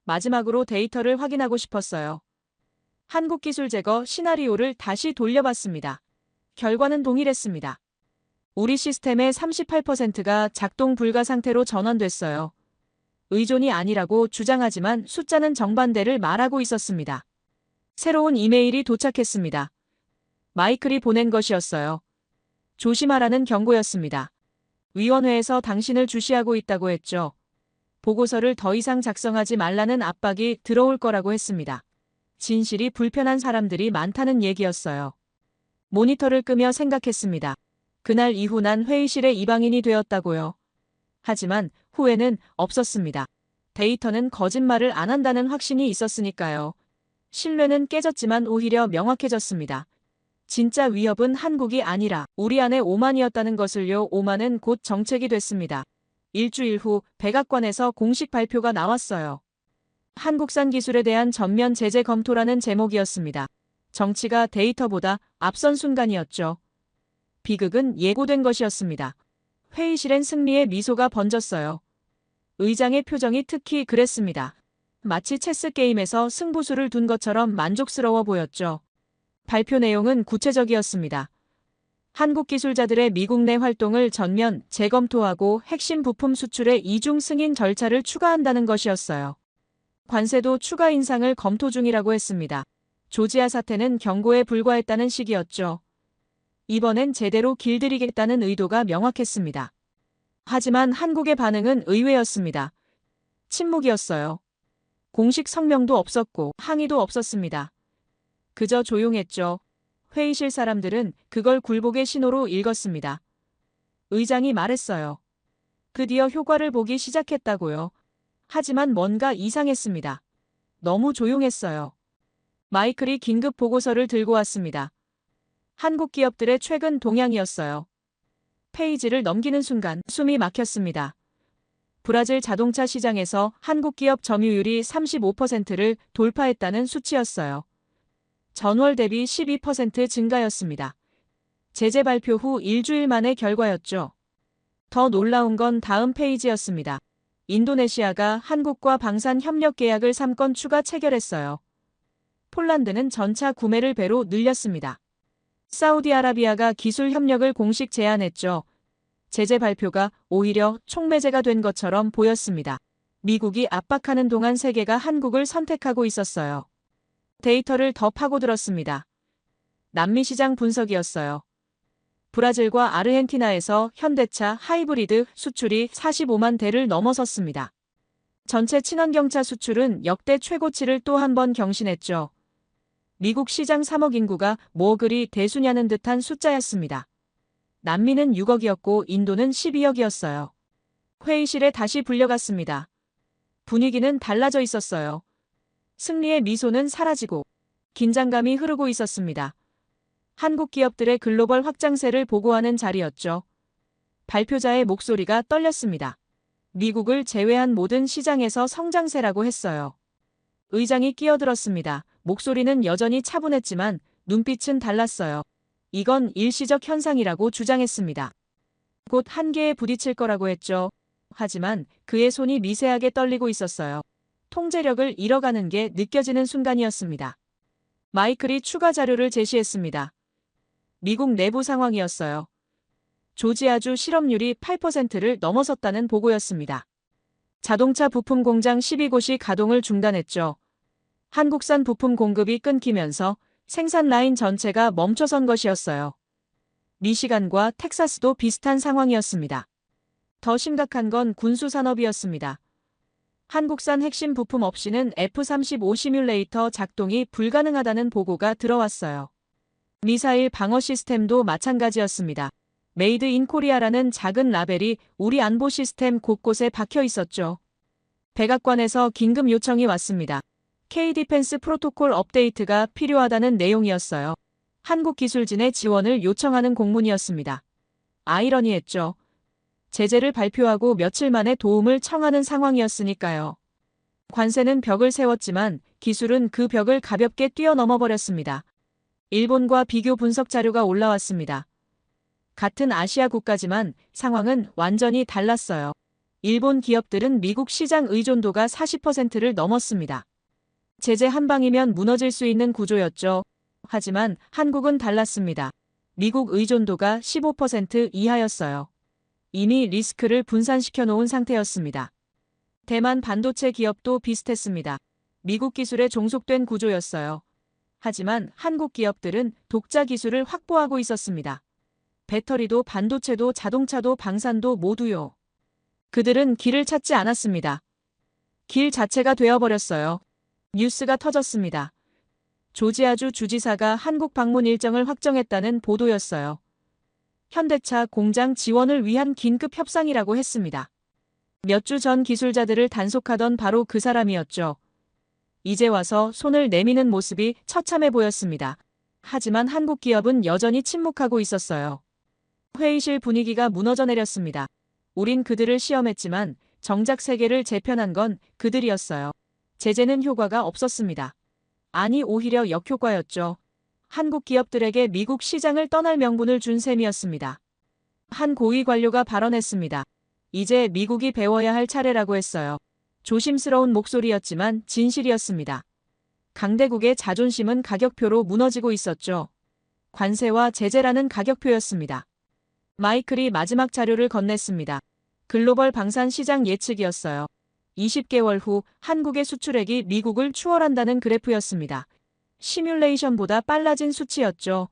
마지막으로 데이터를 확인하고 싶었어요. 한국기술 제거 시나리오를 다시 돌려봤습니다. 결과는 동일했습니다. 우리 시스템의 38%가 작동 불가 상태로 전환됐어요. 의존이 아니라고 주장하지만 숫자는 정반대를 말하고 있었습니다. 새로운 이메일이 도착했습니다. 마이클이 보낸 것이었어요. 조심하라는 경고였습니다. 위원회에서 당신을 주시하고 있다고 했죠. 보고서를 더 이상 작성하지 말라는 압박이 들어올 거라고 했습니다. 진실이 불편한 사람들이 많다는 얘기였어요. 모니터를 끄며 생각했습니다. 그날 이후 난 회의실의 이방인이 되었다고요. 하지만 후회는 없었습니다. 데이터는 거짓말을 안 한다는 확신이 있었으니까요. 신뢰는 깨졌지만 오히려 명확해졌습니다. 진짜 위협은 한국이 아니라 우리 안에 오만이었다는 것을요. 오만은 곧 정책이 됐습니다. 일주일 후 백악관에서 공식 발표가 나왔어요. 한국산 기술에 대한 전면 제재 검토라는 제목이었습니다. 정치가 데이터보다 앞선 순간이었죠. 비극은 예고된 것이었습니다. 회의실엔 승리의 미소가 번졌어요. 의장의 표정이 특히 그랬습니다. 마치 체스 게임에서 승부수를 둔 것처럼 만족스러워 보였죠. 발표 내용은 구체적이었습니다. 한국 기술자들의 미국 내 활동을 전면 재검토하고 핵심 부품 수출의 이중 승인 절차를 추가한다는 것이었어요. 관세도 추가 인상을 검토 중이라고 했습니다. 조지아 사태는 경고에 불과했다는 식이었죠. 이번엔 제대로 길들이겠다는 의도가 명확했습니다. 하지만 한국의 반응은 의외였습니다. 침묵이었어요. 공식 성명도 없었고 항의도 없었습니다. 그저 조용했죠. 회의실 사람들은 그걸 굴복의 신호로 읽었습니다. 의장이 말했어요. 드디어 효과를 보기 시작했다고요. 하지만 뭔가 이상했습니다. 너무 조용했어요. 마이클이 긴급 보고서를 들고 왔습니다. 한국 기업들의 최근 동향이었어요. 페이지를 넘기는 순간 숨이 막혔습니다. 브라질 자동차 시장에서 한국 기업 점유율이 35%를 돌파했다는 수치였어요. 전월 대비 12% 증가였습니다. 제재 발표 후 일주일 만의 결과였죠. 더 놀라운 건 다음 페이지였습니다. 인도네시아가 한국과 방산 협력 계약을 3건 추가 체결했어요. 폴란드는 전차 구매를 배로 늘렸습니다. 사우디아라비아가 기술 협력을 공식 제안했죠. 제재 발표가 오히려 촉매제가 된 것처럼 보였습니다. 미국이 압박하는 동안 세계가 한국을 선택하고 있었어요. 데이터를 더 파고들었습니다. 남미 시장 분석이었어요. 브라질과 아르헨티나에서 현대차 하이브리드 수출이 45만 대를 넘어섰습니다. 전체 친환경차 수출은 역대 최고치를 또 한 번 경신했죠. 미국 시장 3억 인구가 뭐 그리 대수냐는 듯한 숫자였습니다. 남미는 6억이었고 인도는 12억이었어요. 회의실에 다시 불려갔습니다. 분위기는 달라져 있었어요. 승리의 미소는 사라지고 긴장감이 흐르고 있었습니다. 한국 기업들의 글로벌 확장세를 보고하는 자리였죠. 발표자의 목소리가 떨렸습니다. 미국을 제외한 모든 시장에서 성장세라고 했어요. 의장이 끼어들었습니다. 목소리는 여전히 차분했지만 눈빛은 달랐어요. 이건 일시적 현상이라고 주장했습니다. 곧 한계에 부딪힐 거라고 했죠. 하지만 그의 손이 미세하게 떨리고 있었어요. 통제력을 잃어가는 게 느껴지는 순간이었습니다. 마이클이 추가 자료를 제시했습니다. 미국 내부 상황이었어요. 조지아주 실업률이 8%를 넘어섰다는 보고였습니다. 자동차 부품 공장 12곳이 가동을 중단했죠. 한국산 부품 공급이 끊기면서 생산 라인 전체가 멈춰선 것이었어요. 미시간과 텍사스도 비슷한 상황이었습니다. 더 심각한 건 군수산업이었습니다. 한국산 핵심 부품 없이는 F-35 시뮬레이터 작동이 불가능하다는 보고가 들어왔어요. 미사일 방어 시스템도 마찬가지였습니다. 메이드 인 코리아라는 작은 라벨이 우리 안보 시스템 곳곳에 박혀 있었죠. 백악관에서 긴급 요청이 왔습니다. K-디펜스 프로토콜 업데이트가 필요하다는 내용이었어요. 한국 기술진의 지원을 요청하는 공문이었습니다. 아이러니했죠. 제재를 발표하고 며칠 만에 도움을 청하는 상황이었으니까요. 관세는 벽을 세웠지만 기술은 그 벽을 가볍게 뛰어넘어 버렸습니다. 일본과 비교 분석 자료가 올라왔습니다. 같은 아시아 국가지만 상황은 완전히 달랐어요. 일본 기업들은 미국 시장 의존도가 40%를 넘었습니다. 제재 한 방이면 무너질 수 있는 구조였죠. 하지만 한국은 달랐습니다. 미국 의존도가 15% 이하였어요. 이미 리스크를 분산시켜 놓은 상태였습니다. 대만 반도체 기업도 비슷했습니다. 미국 기술에 종속된 구조였어요. 하지만 한국 기업들은 독자 기술을 확보하고 있었습니다. 배터리도 반도체도 자동차도 방산도 모두요. 그들은 길을 찾지 않았습니다. 길 자체가 되어버렸어요. 뉴스가 터졌습니다. 조지아주 주지사가 한국 방문 일정을 확정했다는 보도였어요. 현대차 공장 지원을 위한 긴급 협상이라고 했습니다. 몇 주 전 기술자들을 단속하던 바로 그 사람이었죠. 이제 와서 손을 내미는 모습이 처참해 보였습니다. 하지만 한국 기업은 여전히 침묵하고 있었어요. 회의실 분위기가 무너져 내렸습니다. 우린 그들을 시험했지만 정작 세계를 재편한 건 그들이었어요. 제재는 효과가 없었습니다. 아니 오히려 역효과였죠. 한국 기업들에게 미국 시장을 떠날 명분을 준 셈이었습니다. 한 고위 관료가 발언했습니다. 이제 미국이 배워야 할 차례라고 했어요. 조심스러운 목소리였지만 진실이었습니다. 강대국의 자존심은 가격표로 무너지고 있었죠. 관세와 제재라는 가격표였습니다. 마이클이 마지막 자료를 건넸습니다. 글로벌 방산 시장 예측이었어요. 20개월 후 한국의 수출액이 미국을 추월한다는 그래프였습니다. 시뮬레이션보다 빨라진 수치였죠.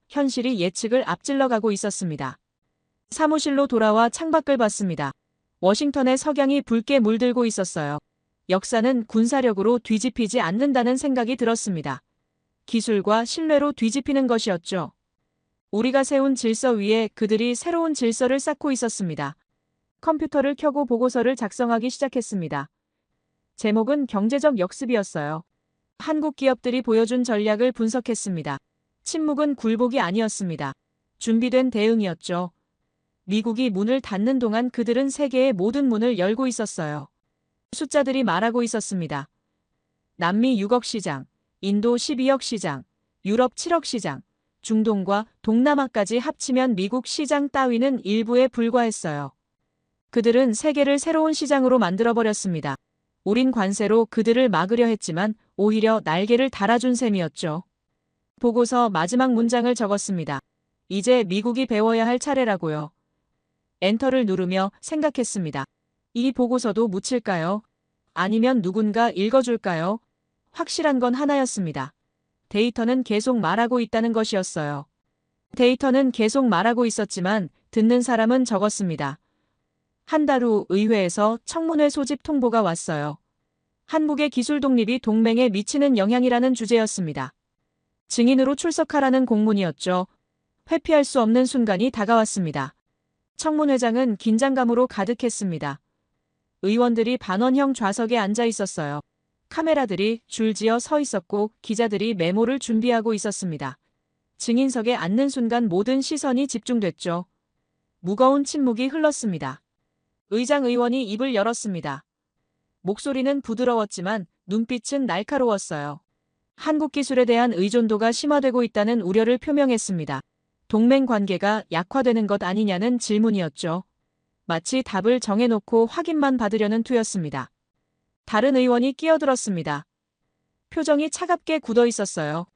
현실이 예측을 앞질러가고 있었습니다. 사무실로 돌아와 창밖을 봤습니다. 워싱턴의 석양이 붉게 물들고 있었어요. 역사는 군사력으로 뒤집히지 않는다는 생각이 들었습니다. 기술과 신뢰로 뒤집히는 것이었죠. 우리가 세운 질서 위에 그들이 새로운 질서를 쌓고 있었습니다. 컴퓨터를 켜고 보고서를 작성하기 시작했습니다. 제목은 경제적 역습이었어요. 한국 기업들이 보여준 전략을 분석했습니다. 침묵은 굴복이 아니었습니다. 준비된 대응이었죠. 미국이 문을 닫는 동안 그들은 세계의 모든 문을 열고 있었어요. 숫자들이 말하고 있었습니다. 남미 6억 시장, 인도 12억 시장, 유럽 7억 시장, 중동과 동남아까지 합치면 미국 시장 따위는 일부에 불과했어요. 그들은 세계를 새로운 시장으로 만들어버렸습니다. 우린 관세로 그들을 막으려 했지만 오히려 날개를 달아준 셈이었죠. 보고서 마지막 문장을 적었습니다. 이제 미국이 배워야 할 차례라고요. 엔터를 누르며 생각했습니다. 이 보고서도 묻힐까요? 아니면 누군가 읽어줄까요? 확실한 건 하나였습니다. 데이터는 계속 말하고 있다는 것이었어요. 데이터는 계속 말하고 있었지만 듣는 사람은 적었습니다. 한 달 후 의회에서 청문회 소집 통보가 왔어요. 한국의 기술 독립이 동맹에 미치는 영향이라는 주제였습니다. 증인으로 출석하라는 공문이었죠. 회피할 수 없는 순간이 다가왔습니다. 청문회장은 긴장감으로 가득했습니다. 의원들이 반원형 좌석에 앉아 있었어요. 카메라들이 줄지어 서 있었고 기자들이 메모를 준비하고 있었습니다. 증인석에 앉는 순간 모든 시선이 집중됐죠. 무거운 침묵이 흘렀습니다. 의장 의원이 입을 열었습니다. 목소리는 부드러웠지만 눈빛은 날카로웠어요. 한국 기술에 대한 의존도가 심화되고 있다는 우려를 표명했습니다. 동맹 관계가 약화되는 것 아니냐는 질문이었죠. 마치 답을 정해놓고 확인만 받으려는 투였습니다. 다른 의원이 끼어들었습니다. 표정이 차갑게 굳어 있었어요.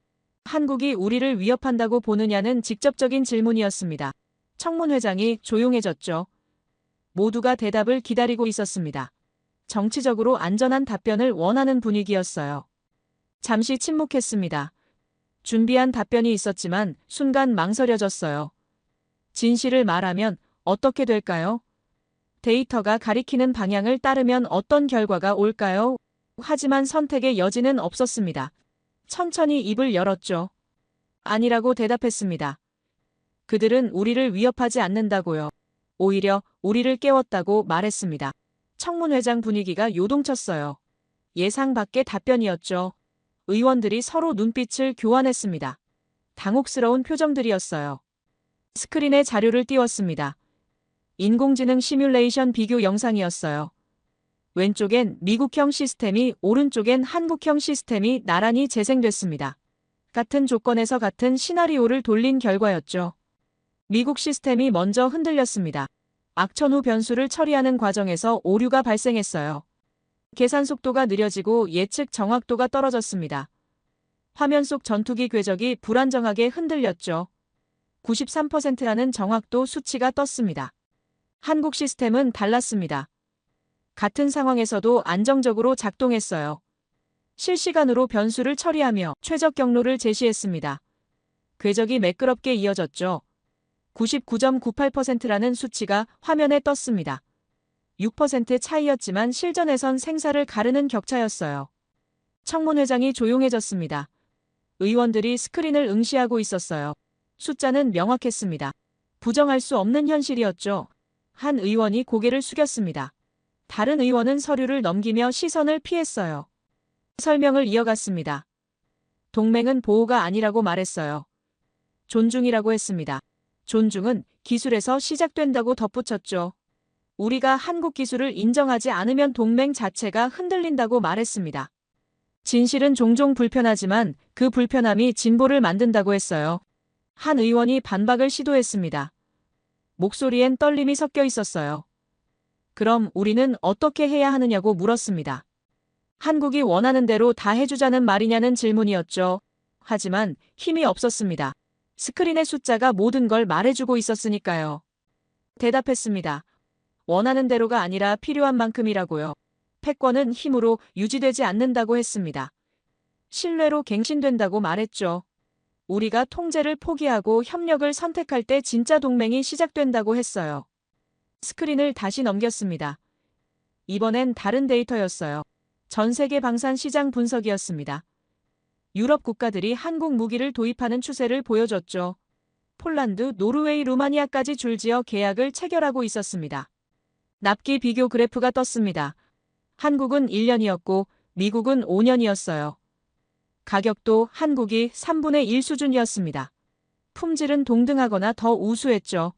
한국이 우리를 위협한다고 보느냐는 직접적인 질문이었습니다. 청문회장이 조용해졌죠. 모두가 대답을 기다리고 있었습니다. 정치적으로 안전한 답변을 원하는 분위기였어요. 잠시 침묵했습니다. 준비한 답변이 있었지만 순간 망설여졌어요. 진실을 말하면 어떻게 될까요? 데이터가 가리키는 방향을 따르면 어떤 결과가 올까요? 하지만 선택의 여지는 없었습니다. 천천히 입을 열었죠. 아니라고 대답했습니다. 그들은 우리를 위협하지 않는다고요. 오히려 우리를 깨웠다고 말했습니다. 청문회장 분위기가 요동쳤어요. 예상 밖의 답변이었죠. 의원들이 서로 눈빛을 교환했습니다. 당혹스러운 표정들이었어요. 스크린에 자료를 띄웠습니다. 인공지능 시뮬레이션 비교 영상이었어요. 왼쪽엔 미국형 시스템이, 오른쪽엔 한국형 시스템이 나란히 재생됐습니다. 같은 조건에서 같은 시나리오를 돌린 결과였죠. 미국 시스템이 먼저 흔들렸습니다. 악천 후 변수를 처리하는 과정에서 오류가 발생했어요. 계산 속도가 느려지고 예측 정확도가 떨어졌습니다. 화면 속 전투기 궤적이 불안정하게 흔들렸죠. 93%라는 정확도 수치가 떴습니다. 한국 시스템은 달랐습니다. 같은 상황에서도 안정적으로 작동했어요. 실시간으로 변수를 처리하며 최적 경로를 제시했습니다. 궤적이 매끄럽게 이어졌죠. 99.98%라는 수치가 화면에 떴습니다. 6% 차이였지만 실전에선 생사를 가르는 격차였어요. 청문회장이 조용해졌습니다. 의원들이 스크린을 응시하고 있었어요. 숫자는 명확했습니다. 부정할 수 없는 현실이었죠. 한 의원이 고개를 숙였습니다. 다른 의원은 서류를 넘기며 시선을 피했어요. 설명을 이어갔습니다. 동맹은 보호가 아니라고 말했어요. 존중이라고 했습니다. 존중은 기술에서 시작된다고 덧붙였죠. 우리가 한국 기술을 인정하지 않으면 동맹 자체가 흔들린다고 말했습니다. 진실은 종종 불편하지만 그 불편함이 진보를 만든다고 했어요. 한 의원이 반박을 시도했습니다. 목소리엔 떨림이 섞여 있었어요. 그럼 우리는 어떻게 해야 하느냐고 물었습니다. 한국이 원하는 대로 다 해주자는 말이냐는 질문이었죠. 하지만 힘이 없었습니다. 스크린의 숫자가 모든 걸 말해주고 있었으니까요. 대답했습니다. 원하는 대로가 아니라 필요한 만큼이라고요. 패권은 힘으로 유지되지 않는다고 했습니다. 신뢰로 갱신된다고 말했죠. 우리가 통제를 포기하고 협력을 선택할 때 진짜 동맹이 시작된다고 했어요. 스크린을 다시 넘겼습니다. 이번엔 다른 데이터였어요. 전 세계 방산 시장 분석이었습니다. 유럽 국가들이 한국 무기를 도입하는 추세를 보여줬죠. 폴란드, 노르웨이, 루마니아까지 줄지어 계약을 체결하고 있었습니다. 납기 비교 그래프가 떴습니다. 한국은 1년이었고 미국은 5년이었어요. 가격도 한국이 3분의 1 수준이었습니다. 품질은 동등하거나 더 우수했죠.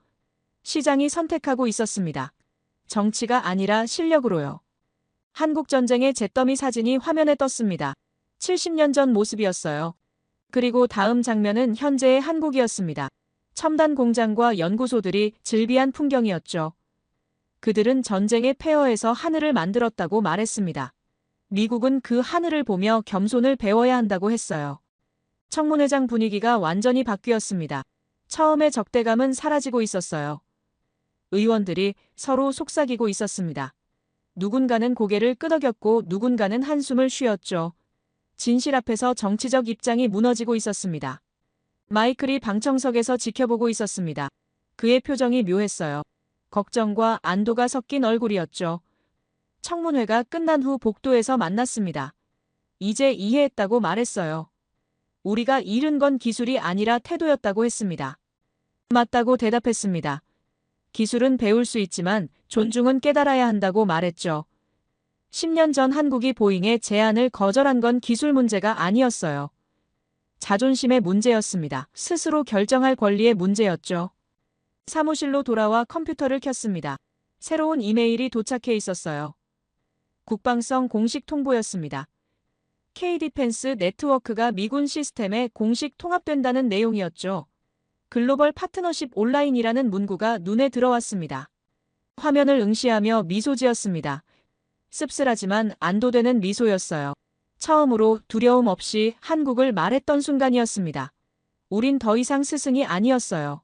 시장이 선택하고 있었습니다. 정치가 아니라 실력으로요. 한국전쟁의 잿더미 사진이 화면에 떴습니다. 70년 전 모습이었어요. 그리고 다음 장면은 현재의 한국이었습니다. 첨단 공장과 연구소들이 즐비한 풍경이었죠. 그들은 전쟁의 폐허에서 하늘을 만들었다고 말했습니다. 미국은 그 하늘을 보며 겸손을 배워야 한다고 했어요. 청문회장 분위기가 완전히 바뀌었습니다. 처음에 적대감은 사라지고 있었어요. 의원들이 서로 속삭이고 있었습니다. 누군가는 고개를 끄덕였고 누군가는 한숨을 쉬었죠. 진실 앞에서 정치적 입장이 무너지고 있었습니다. 마이클이 방청석에서 지켜보고 있었습니다. 그의 표정이 묘했어요. 걱정과 안도가 섞인 얼굴이었죠. 청문회가 끝난 후 복도에서 만났습니다. 이제 이해했다고 말했어요. 우리가 잃은 건 기술이 아니라 태도였다고 했습니다. 맞다고 대답했습니다. 기술은 배울 수 있지만 존중은 깨달아야 한다고 말했죠. 10년 전 한국이 보잉의 제안을 거절한 건 기술 문제가 아니었어요. 자존심의 문제였습니다. 스스로 결정할 권리의 문제였죠. 사무실로 돌아와 컴퓨터를 켰습니다. 새로운 이메일이 도착해 있었어요. 국방성 공식 통보였습니다. K-디펜스 네트워크가 미군 시스템에 공식 통합된다는 내용이었죠. 글로벌 파트너십 온라인이라는 문구가 눈에 들어왔습니다. 화면을 응시하며 미소 지었습니다. 씁쓸하지만 안도되는 미소였어요. 처음으로 두려움 없이 한국을 말했던 순간이었습니다. 우린 더 이상 스승이 아니었어요.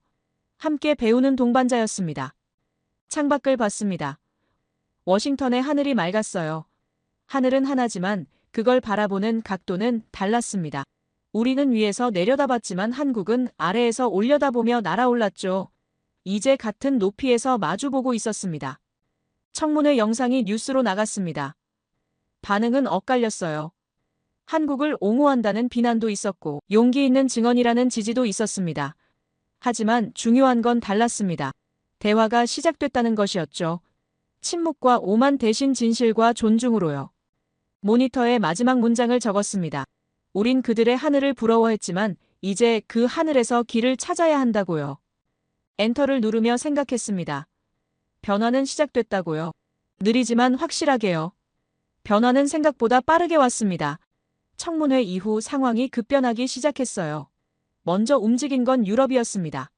함께 배우는 동반자였습니다. 창밖을 봤습니다. 워싱턴의 하늘이 맑았어요. 하늘은 하나지만 그걸 바라보는 각도는 달랐습니다. 우리는 위에서 내려다봤지만 한국은 아래에서 올려다보며 날아올랐죠. 이제 같은 높이에서 마주보고 있었습니다. 청문회 영상이 뉴스로 나갔습니다. 반응은 엇갈렸어요. 한국을 옹호한다는 비난도 있었고 용기 있는 증언이라는 지지도 있었습니다. 하지만 중요한 건 달랐습니다. 대화가 시작됐다는 것이었죠. 침묵과 오만 대신 진실과 존중으로요. 모니터에 마지막 문장을 적었습니다. 우린 그들의 하늘을 부러워했지만 이제 그 하늘에서 길을 찾아야 한다고요. 엔터를 누르며 생각했습니다. 변화는 시작됐다고요. 느리지만 확실하게요. 변화는 생각보다 빠르게 왔습니다. 청문회 이후 상황이 급변하기 시작했어요. 먼저 움직인 건 유럽이었습니다.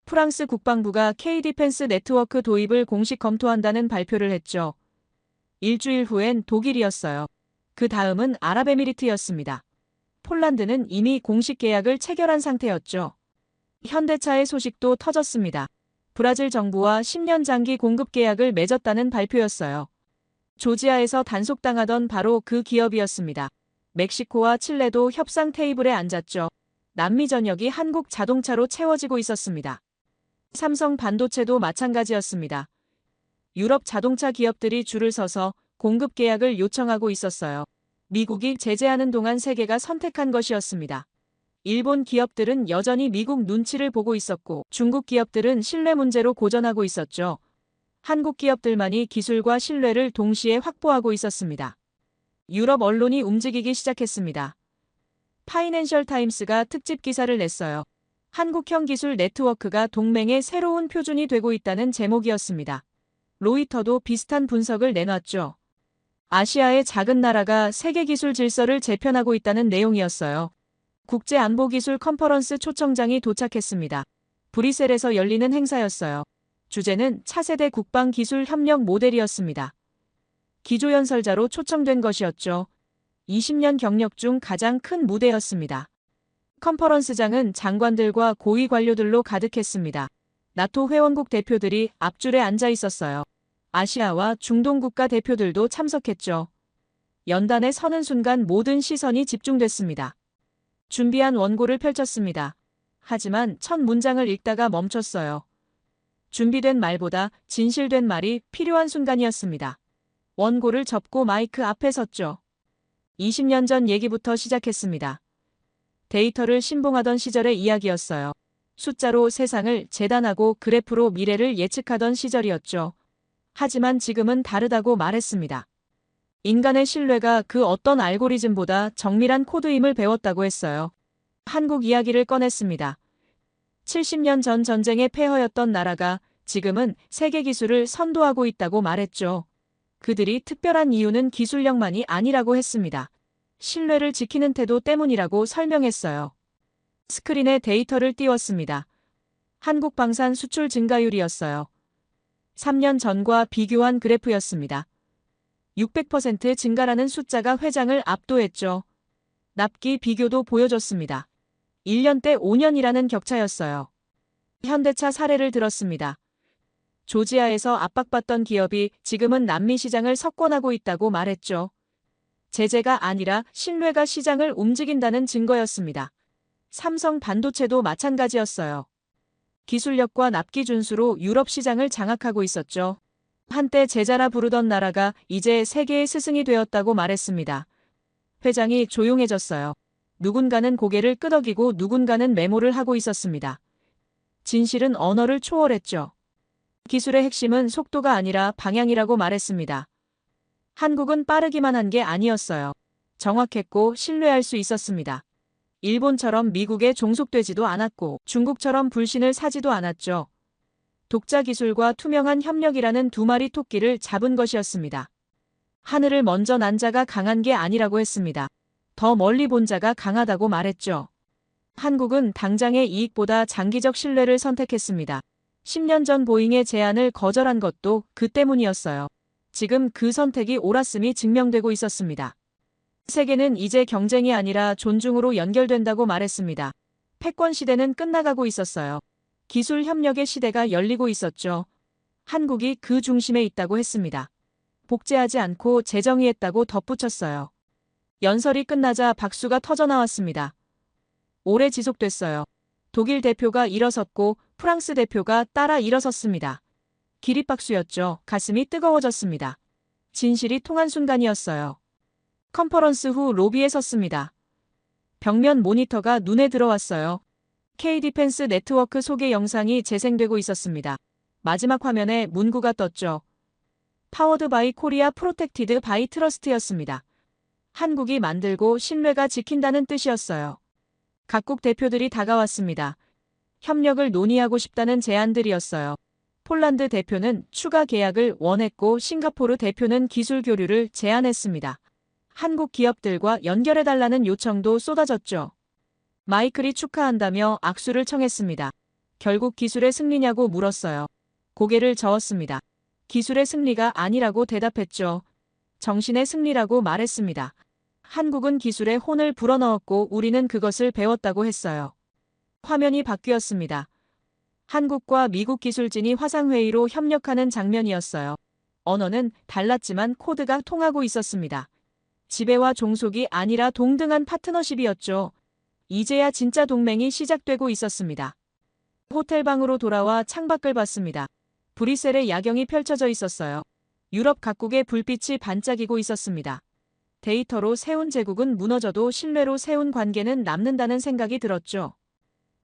프랑스 국방부가 K-디펜스 네트워크 도입을 공식 검토한다는 발표를 했죠. 일주일 후엔 독일이었어요. 그 다음은 아랍에미리트였습니다. 폴란드는 이미 공식 계약을 체결한 상태였죠. 현대차의 소식도 터졌습니다. 브라질 정부와 10년 장기 공급 계약을 맺었다는 발표였어요. 조지아에서 단속당하던 바로 그 기업이었습니다. 멕시코와 칠레도 협상 테이블에 앉았죠. 남미 전역이 한국 자동차로 채워지고 있었습니다. 삼성 반도체도 마찬가지였습니다. 유럽 자동차 기업들이 줄을 서서 공급 계약을 요청하고 있었어요. 미국이 제재하는 동안 세계가 선택한 것이었습니다. 일본 기업들은 여전히 미국 눈치를 보고 있었고 중국 기업들은 신뢰 문제로 고전하고 있었죠. 한국 기업들만이 기술과 신뢰를 동시에 확보하고 있었습니다. 유럽 언론이 움직이기 시작했습니다. 파이낸셜 타임스가 특집 기사를 냈어요. 한국형 기술 네트워크가 동맹의 새로운 표준이 되고 있다는 제목이었습니다. 로이터도 비슷한 분석을 내놨죠. 아시아의 작은 나라가 세계 기술 질서를 재편하고 있다는 내용이었어요. 국제안보기술 컨퍼런스 초청장이 도착했습니다. 브뤼셀에서 열리는 행사였어요. 주제는 차세대 국방기술 협력 모델이었습니다. 기조연설자로 초청된 것이었죠. 20년 경력 중 가장 큰 무대였습니다. 컨퍼런스장은 장관들과 고위 관료들로 가득했습니다. 나토 회원국 대표들이 앞줄에 앉아 있었어요. 아시아와 중동 국가 대표들도 참석했죠. 연단에 서는 순간 모든 시선이 집중됐습니다. 준비한 원고를 펼쳤습니다. 하지만 첫 문장을 읽다가 멈췄어요. 준비된 말보다 진실된 말이 필요한 순간이었습니다. 원고를 접고 마이크 앞에 섰죠. 20년 전 얘기부터 시작했습니다. 데이터를 신봉하던 시절의 이야기였어요. 숫자로 세상을 재단하고 그래프로 미래를 예측하던 시절이었죠. 하지만 지금은 다르다고 말했습니다. 인간의 신뢰가 그 어떤 알고리즘보다 정밀한 코드임을 배웠다고 했어요. 한국 이야기를 꺼냈습니다. 70년 전 전쟁의 폐허였던 나라가 지금은 세계 기술을 선도하고 있다고 말했죠. 그들이 특별한 이유는 기술력만이 아니라고 했습니다. 신뢰를 지키는 태도 때문이라고 설명했어요. 스크린에 데이터를 띄웠습니다. 한국 방산 수출 증가율이었어요. 3년 전과 비교한 그래프였습니다. 600% 증가라는 숫자가 회장을 압도했죠. 납기 비교도 보여줬습니다. 1년대 5년이라는 격차였어요. 현대차 사례를 들었습니다. 조지아에서 압박받던 기업이 지금은 남미 시장을 석권하고 있다고 말했죠. 제재가 아니라 신뢰가 시장을 움직인다는 증거였습니다. 삼성 반도체도 마찬가지였어요. 기술력과 납기 준수로 유럽 시장을 장악하고 있었죠. 한때 제자라 부르던 나라가 이제 세계의 스승이 되었다고 말했습니다. 회장이 조용해졌어요. 누군가는 고개를 끄덕이고 누군가는 메모를 하고 있었습니다. 진실은 언어를 초월했죠. 기술의 핵심은 속도가 아니라 방향이라고 말했습니다. 한국은 빠르기만 한 게 아니었어요. 정확했고 신뢰할 수 있었습니다. 일본처럼 미국에 종속되지도 않았고 중국처럼 불신을 사지도 않았죠. 독자 기술과 투명한 협력이라는 두 마리 토끼를 잡은 것이었습니다. 하늘을 먼저 난 자가 강한 게 아니라고 했습니다. 더 멀리 본 자가 강하다고 말했죠. 한국은 당장의 이익보다 장기적 신뢰를 선택했습니다. 10년 전 보잉의 제안을 거절한 것도 그 때문이었어요. 지금 그 선택이 옳았음이 증명되고 있었습니다. 세계는 이제 경쟁이 아니라 존중으로 연결된다고 말했습니다. 패권 시대는 끝나가고 있었어요. 기술 협력의 시대가 열리고 있었죠. 한국이 그 중심에 있다고 했습니다. 복제하지 않고 재정의했다고 덧붙였어요. 연설이 끝나자 박수가 터져나왔습니다. 오래 지속됐어요. 독일 대표가 일어섰고 프랑스 대표가 따라 일어섰습니다. 기립박수였죠. 가슴이 뜨거워졌습니다. 진실이 통한 순간이었어요. 컨퍼런스 후 로비에 섰습니다. 벽면 모니터가 눈에 들어왔어요. K-디펜스 네트워크 소개 영상이 재생되고 있었습니다. 마지막 화면에 문구가 떴죠. 파워드 바이 코리아 프로텍티드 바이 트러스트였습니다. 한국이 만들고 신뢰가 지킨다는 뜻이었어요. 각국 대표들이 다가왔습니다. 협력을 논의하고 싶다는 제안들이었어요. 폴란드 대표는 추가 계약을 원했고 싱가포르 대표는 기술 교류를 제안했습니다. 한국 기업들과 연결해달라는 요청도 쏟아졌죠. 마이클이 축하한다며 악수를 청했습니다. 결국 기술의 승리냐고 물었어요. 고개를 저었습니다. 기술의 승리가 아니라고 대답했죠. 정신의 승리라고 말했습니다. 한국은 기술에 혼을 불어넣었고 우리는 그것을 배웠다고 했어요. 화면이 바뀌었습니다. 한국과 미국 기술진이 화상회의로 협력하는 장면이었어요. 언어는 달랐지만 코드가 통하고 있었습니다. 지배와 종속이 아니라 동등한 파트너십이었죠. 이제야 진짜 동맹이 시작되고 있었습니다. 호텔방으로 돌아와 창밖을 봤습니다. 브뤼셀의 야경이 펼쳐져 있었어요. 유럽 각국의 불빛이 반짝이고 있었습니다. 데이터로 세운 제국은 무너져도 신뢰로 세운 관계는 남는다는 생각이 들었죠.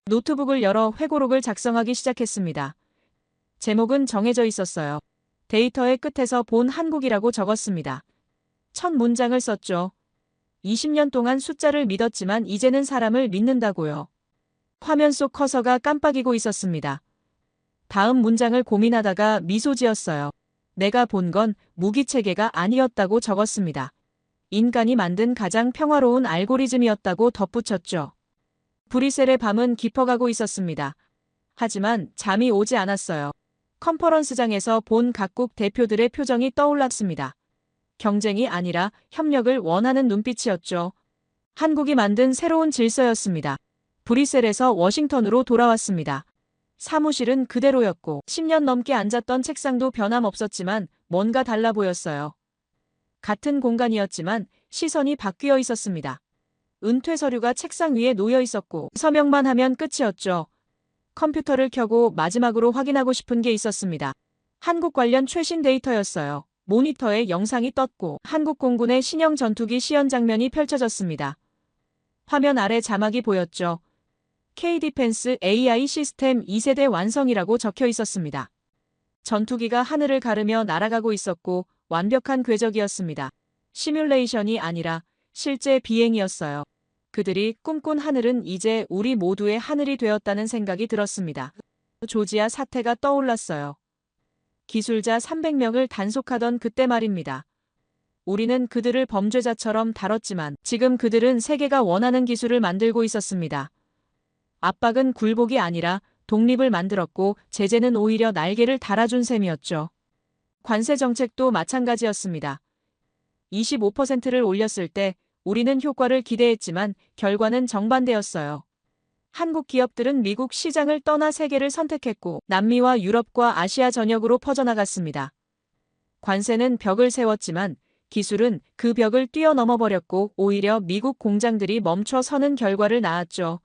노트북을 열어 회고록을 작성하기 시작했습니다. 제목은 정해져 있었어요. 데이터의 끝에서 본 한국이라고 적었습니다. 첫 문장을 썼죠. 20년 동안 숫자를 믿었지만 이제는 사람을 믿는다고요. 화면 속 커서가 깜빡이고 있었습니다. 다음 문장을 고민하다가 미소 지었어요. 내가 본 건 무기체계가 아니었다고 적었습니다. 인간이 만든 가장 평화로운 알고리즘이었다고 덧붙였죠. 브뤼셀의 밤은 깊어가고 있었습니다. 하지만 잠이 오지 않았어요. 컨퍼런스장에서 본 각국 대표들의 표정이 떠올랐습니다. 경쟁이 아니라 협력을 원하는 눈빛이었죠. 한국이 만든 새로운 질서였습니다. 브뤼셀에서 워싱턴으로 돌아왔습니다. 사무실은 그대로였고 10년 넘게 앉았던 책상도 변함없었지만 뭔가 달라 보였어요. 같은 공간이었지만 시선이 바뀌어 있었습니다. 은퇴 서류가 책상 위에 놓여 있었고 서명만 하면 끝이었죠. 컴퓨터를 켜고 마지막으로 확인하고 싶은 게 있었습니다. 한국 관련 최신 데이터였어요. 모니터에 영상이 떴고 한국 공군의 신형 전투기 시연 장면이 펼쳐졌습니다. 화면 아래 자막이 보였죠. K-디펜스 AI 시스템 2세대 완성이라고 적혀 있었습니다. 전투기가 하늘을 가르며 날아가고 있었고 완벽한 궤적이었습니다. 시뮬레이션이 아니라 실제 비행이었어요. 그들이 꿈꾼 하늘은 이제 우리 모두의 하늘이 되었다는 생각이 들었습니다. 조지아 사태가 떠올랐어요. 기술자 300명을 단속하던 그때 말입니다. 우리는 그들을 범죄자처럼 다뤘지만 지금 그들은 세계가 원하는 기술을 만들고 있었습니다. 압박은 굴복이 아니라 독립을 만들었고 제재는 오히려 날개를 달아준 셈이었죠. 관세 정책도 마찬가지였습니다. 25%를 올렸을 때 우리는 효과를 기대했지만 결과는 정반대였어요. 한국 기업들은 미국 시장을 떠나 세계를 선택했고 남미와 유럽과 아시아 전역으로 퍼져나갔습니다. 관세는 벽을 세웠지만 기술은 그 벽을 뛰어넘어 버렸고 오히려 미국 공장들이 멈춰 서는 결과를 낳았죠.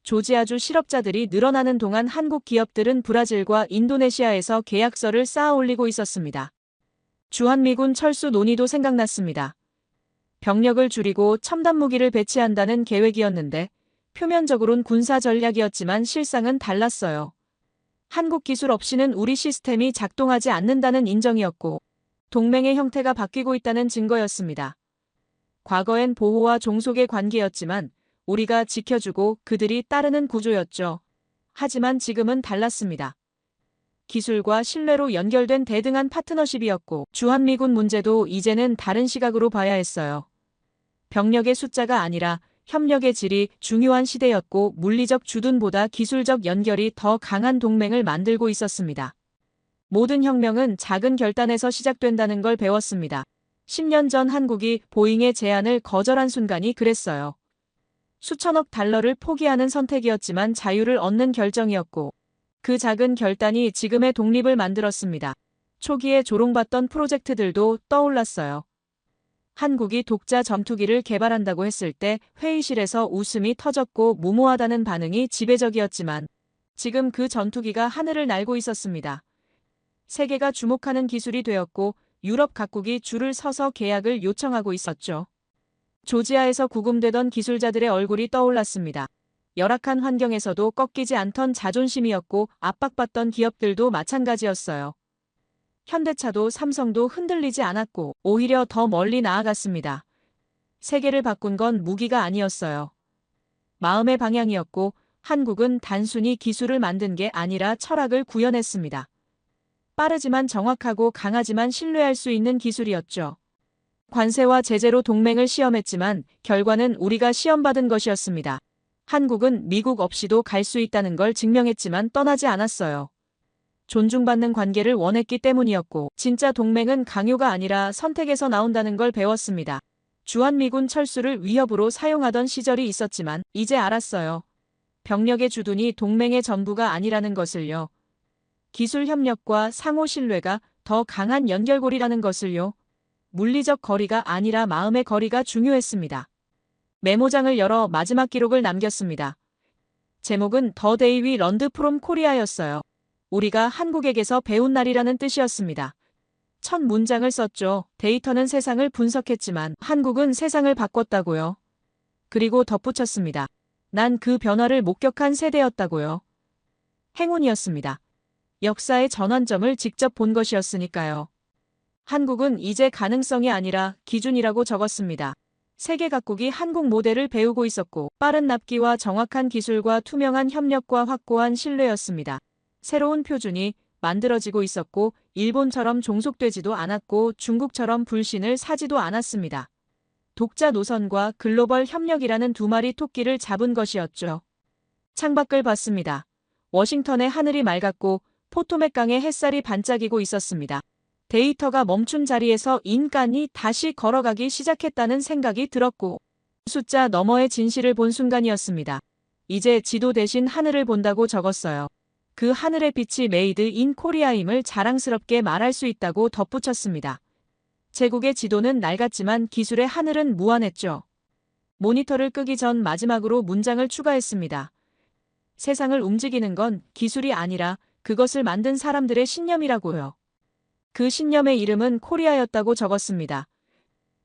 조지아주 실업자들이 늘어나는 동안 한국 기업들은 브라질과 인도네시아에서 계약서를 쌓아 올리고 있었습니다. 주한미군 철수 논의도 생각났습니다. 병력을 줄이고 첨단 무기를 배치한다는 계획이었는데 표면적으론 군사 전략이었지만 실상은 달랐어요. 한국 기술 없이는 우리 시스템이 작동하지 않는다는 인정이었고 동맹의 형태가 바뀌고 있다는 증거였습니다. 과거엔 보호와 종속의 관계였지만 우리가 지켜주고 그들이 따르는 구조였죠. 하지만 지금은 달랐습니다. 기술과 신뢰로 연결된 대등한 파트너십이었고 주한미군 문제도 이제는 다른 시각으로 봐야 했어요. 병력의 숫자가 아니라 협력의 질이 중요한 시대였고 물리적 주둔보다 기술적 연결이 더 강한 동맹을 만들고 있었습니다. 모든 혁명은 작은 결단에서 시작된다는 걸 배웠습니다. 10년 전 한국이 보잉의 제안을 거절한 순간이 그랬어요. 수천억 달러를 포기하는 선택이었지만 자유를 얻는 결정이었고 그 작은 결단이 지금의 독립을 만들었습니다. 초기에 조롱받던 프로젝트들도 떠올랐어요. 한국이 독자 전투기를 개발한다고 했을 때 회의실에서 웃음이 터졌고 무모하다는 반응이 지배적이었지만 지금 그 전투기가 하늘을 날고 있었습니다. 세계가 주목하는 기술이 되었고 유럽 각국이 줄을 서서 계약을 요청하고 있었죠. 조지아에서 구금되던 기술자들의 얼굴이 떠올랐습니다. 열악한 환경에서도 꺾이지 않던 자존심이었고 압박받던 기업들도 마찬가지였어요. 현대차도 삼성도 흔들리지 않았고 오히려 더 멀리 나아갔습니다. 세계를 바꾼 건 무기가 아니었어요. 마음의 방향이었고 한국은 단순히 기술을 만든 게 아니라 철학을 구현했습니다. 빠르지만 정확하고 강하지만 신뢰할 수 있는 기술이었죠. 관세와 제재로 동맹을 시험했지만 결과는 우리가 시험받은 것이었습니다. 한국은 미국 없이도 갈 수 있다는 걸 증명했지만 떠나지 않았어요. 존중받는 관계를 원했기 때문이었고 진짜 동맹은 강요가 아니라 선택에서 나온다는 걸 배웠습니다. 주한미군 철수를 위협으로 사용하던 시절이 있었지만 이제 알았어요. 병력의 주둔이 동맹의 전부가 아니라는 것을요. 기술 협력과 상호 신뢰가 더 강한 연결고리라는 것을요. 물리적 거리가 아니라 마음의 거리가 중요했습니다. 메모장을 열어 마지막 기록을 남겼습니다. 제목은 더 데이 위 런드 프롬 코리아였어요. 우리가 한국에게서 배운 날이라는 뜻이었습니다. 첫 문장을 썼죠. 데이터는 세상을 분석했지만 한국은 세상을 바꿨다고요. 그리고 덧붙였습니다. 난 그 변화를 목격한 세대였다고요. 행운이었습니다. 역사의 전환점을 직접 본 것이었으니까요. 한국은 이제 가능성이 아니라 기준이라고 적었습니다. 세계 각국이 한국 모델을 배우고 있었고 빠른 납기와 정확한 기술과 투명한 협력과 확고한 신뢰였습니다. 새로운 표준이 만들어지고 있었고 일본처럼 종속되지도 않았고 중국처럼 불신을 사지도 않았습니다. 독자 노선과 글로벌 협력이라는 두 마리 토끼를 잡은 것이었죠. 창밖을 봤습니다. 워싱턴의 하늘이 맑았고 포토맥 강의 햇살이 반짝이고 있었습니다. 데이터가 멈춘 자리에서 인간이 다시 걸어가기 시작했다는 생각이 들었고 숫자 너머의 진실을 본 순간이었습니다. 이제 지도 대신 하늘을 본다고 적었어요. 그 하늘의 빛이 메이드 인 코리아임을 자랑스럽게 말할 수 있다고 덧붙였습니다. 제국의 지도는 낡았지만 기술의 하늘은 무한했죠. 모니터를 끄기 전 마지막으로 문장을 추가했습니다. 세상을 움직이는 건 기술이 아니라 그것을 만든 사람들의 신념이라고요. 그 신념의 이름은 코리아였다고 적었습니다.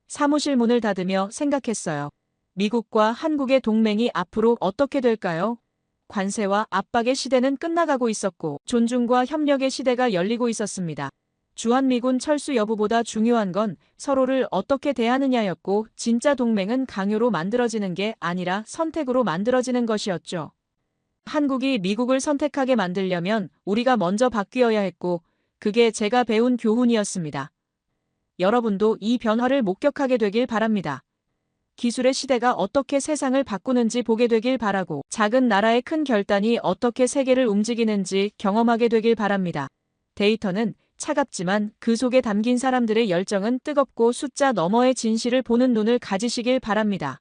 사무실 문을 닫으며 생각했어요. 미국과 한국의 동맹이 앞으로 어떻게 될까요? 관세와 압박의 시대는 끝나가고 있었고 존중과 협력의 시대가 열리고 있었습니다. 주한미군 철수 여부보다 중요한 건 서로를 어떻게 대하느냐였고 진짜 동맹은 강요로 만들어지는 게 아니라 선택으로 만들어지는 것이었죠. 한국이 미국을 선택하게 만들려면 우리가 먼저 바뀌어야 했고 그게 제가 배운 교훈이었습니다. 여러분도 이 변화를 목격하게 되길 바랍니다. 기술의 시대가 어떻게 세상을 바꾸는지 보게 되길 바라고 작은 나라의 큰 결단이 어떻게 세계를 움직이는지 경험하게 되길 바랍니다. 데이터는 차갑지만 그 속에 담긴 사람들의 열정은 뜨겁고 숫자 너머의 진실을 보는 눈을 가지시길 바랍니다.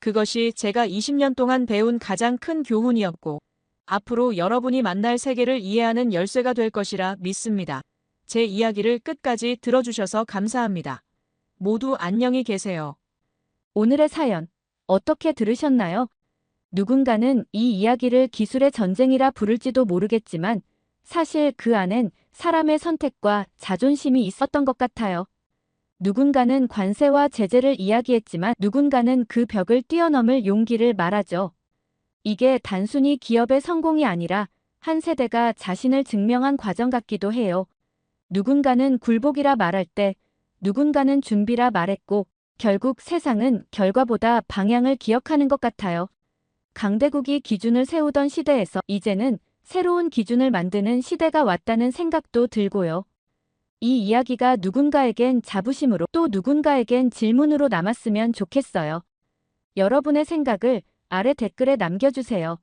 그것이 제가 20년 동안 배운 가장 큰 교훈이었고 앞으로 여러분이 만날 세계를 이해하는 열쇠가 될 것이라 믿습니다. 제 이야기를 끝까지 들어주셔서 감사합니다. 모두 안녕히 계세요. 오늘의 사연 어떻게 들으셨나요? 누군가는 이 이야기를 기술의 전쟁이라 부를지도 모르겠지만 사실 그 안엔 사람의 선택과 자존심이 있었던 것 같아요. 누군가는 관세와 제재를 이야기했지만 누군가는 그 벽을 뛰어넘을 용기를 말하죠. 이게 단순히 기업의 성공이 아니라 한 세대가 자신을 증명한 과정 같기도 해요. 누군가는 굴복이라 말할 때 누군가는 준비라 말했고 결국 세상은 결과보다 방향을 기억하는 것 같아요. 강대국이 기준을 세우던 시대에서 이제는 새로운 기준을 만드는 시대가 왔다는 생각도 들고요. 이 이야기가 누군가에겐 자부심으로 또 누군가에겐 질문으로 남았으면 좋겠어요. 여러분의 생각을 아래 댓글에 남겨주세요.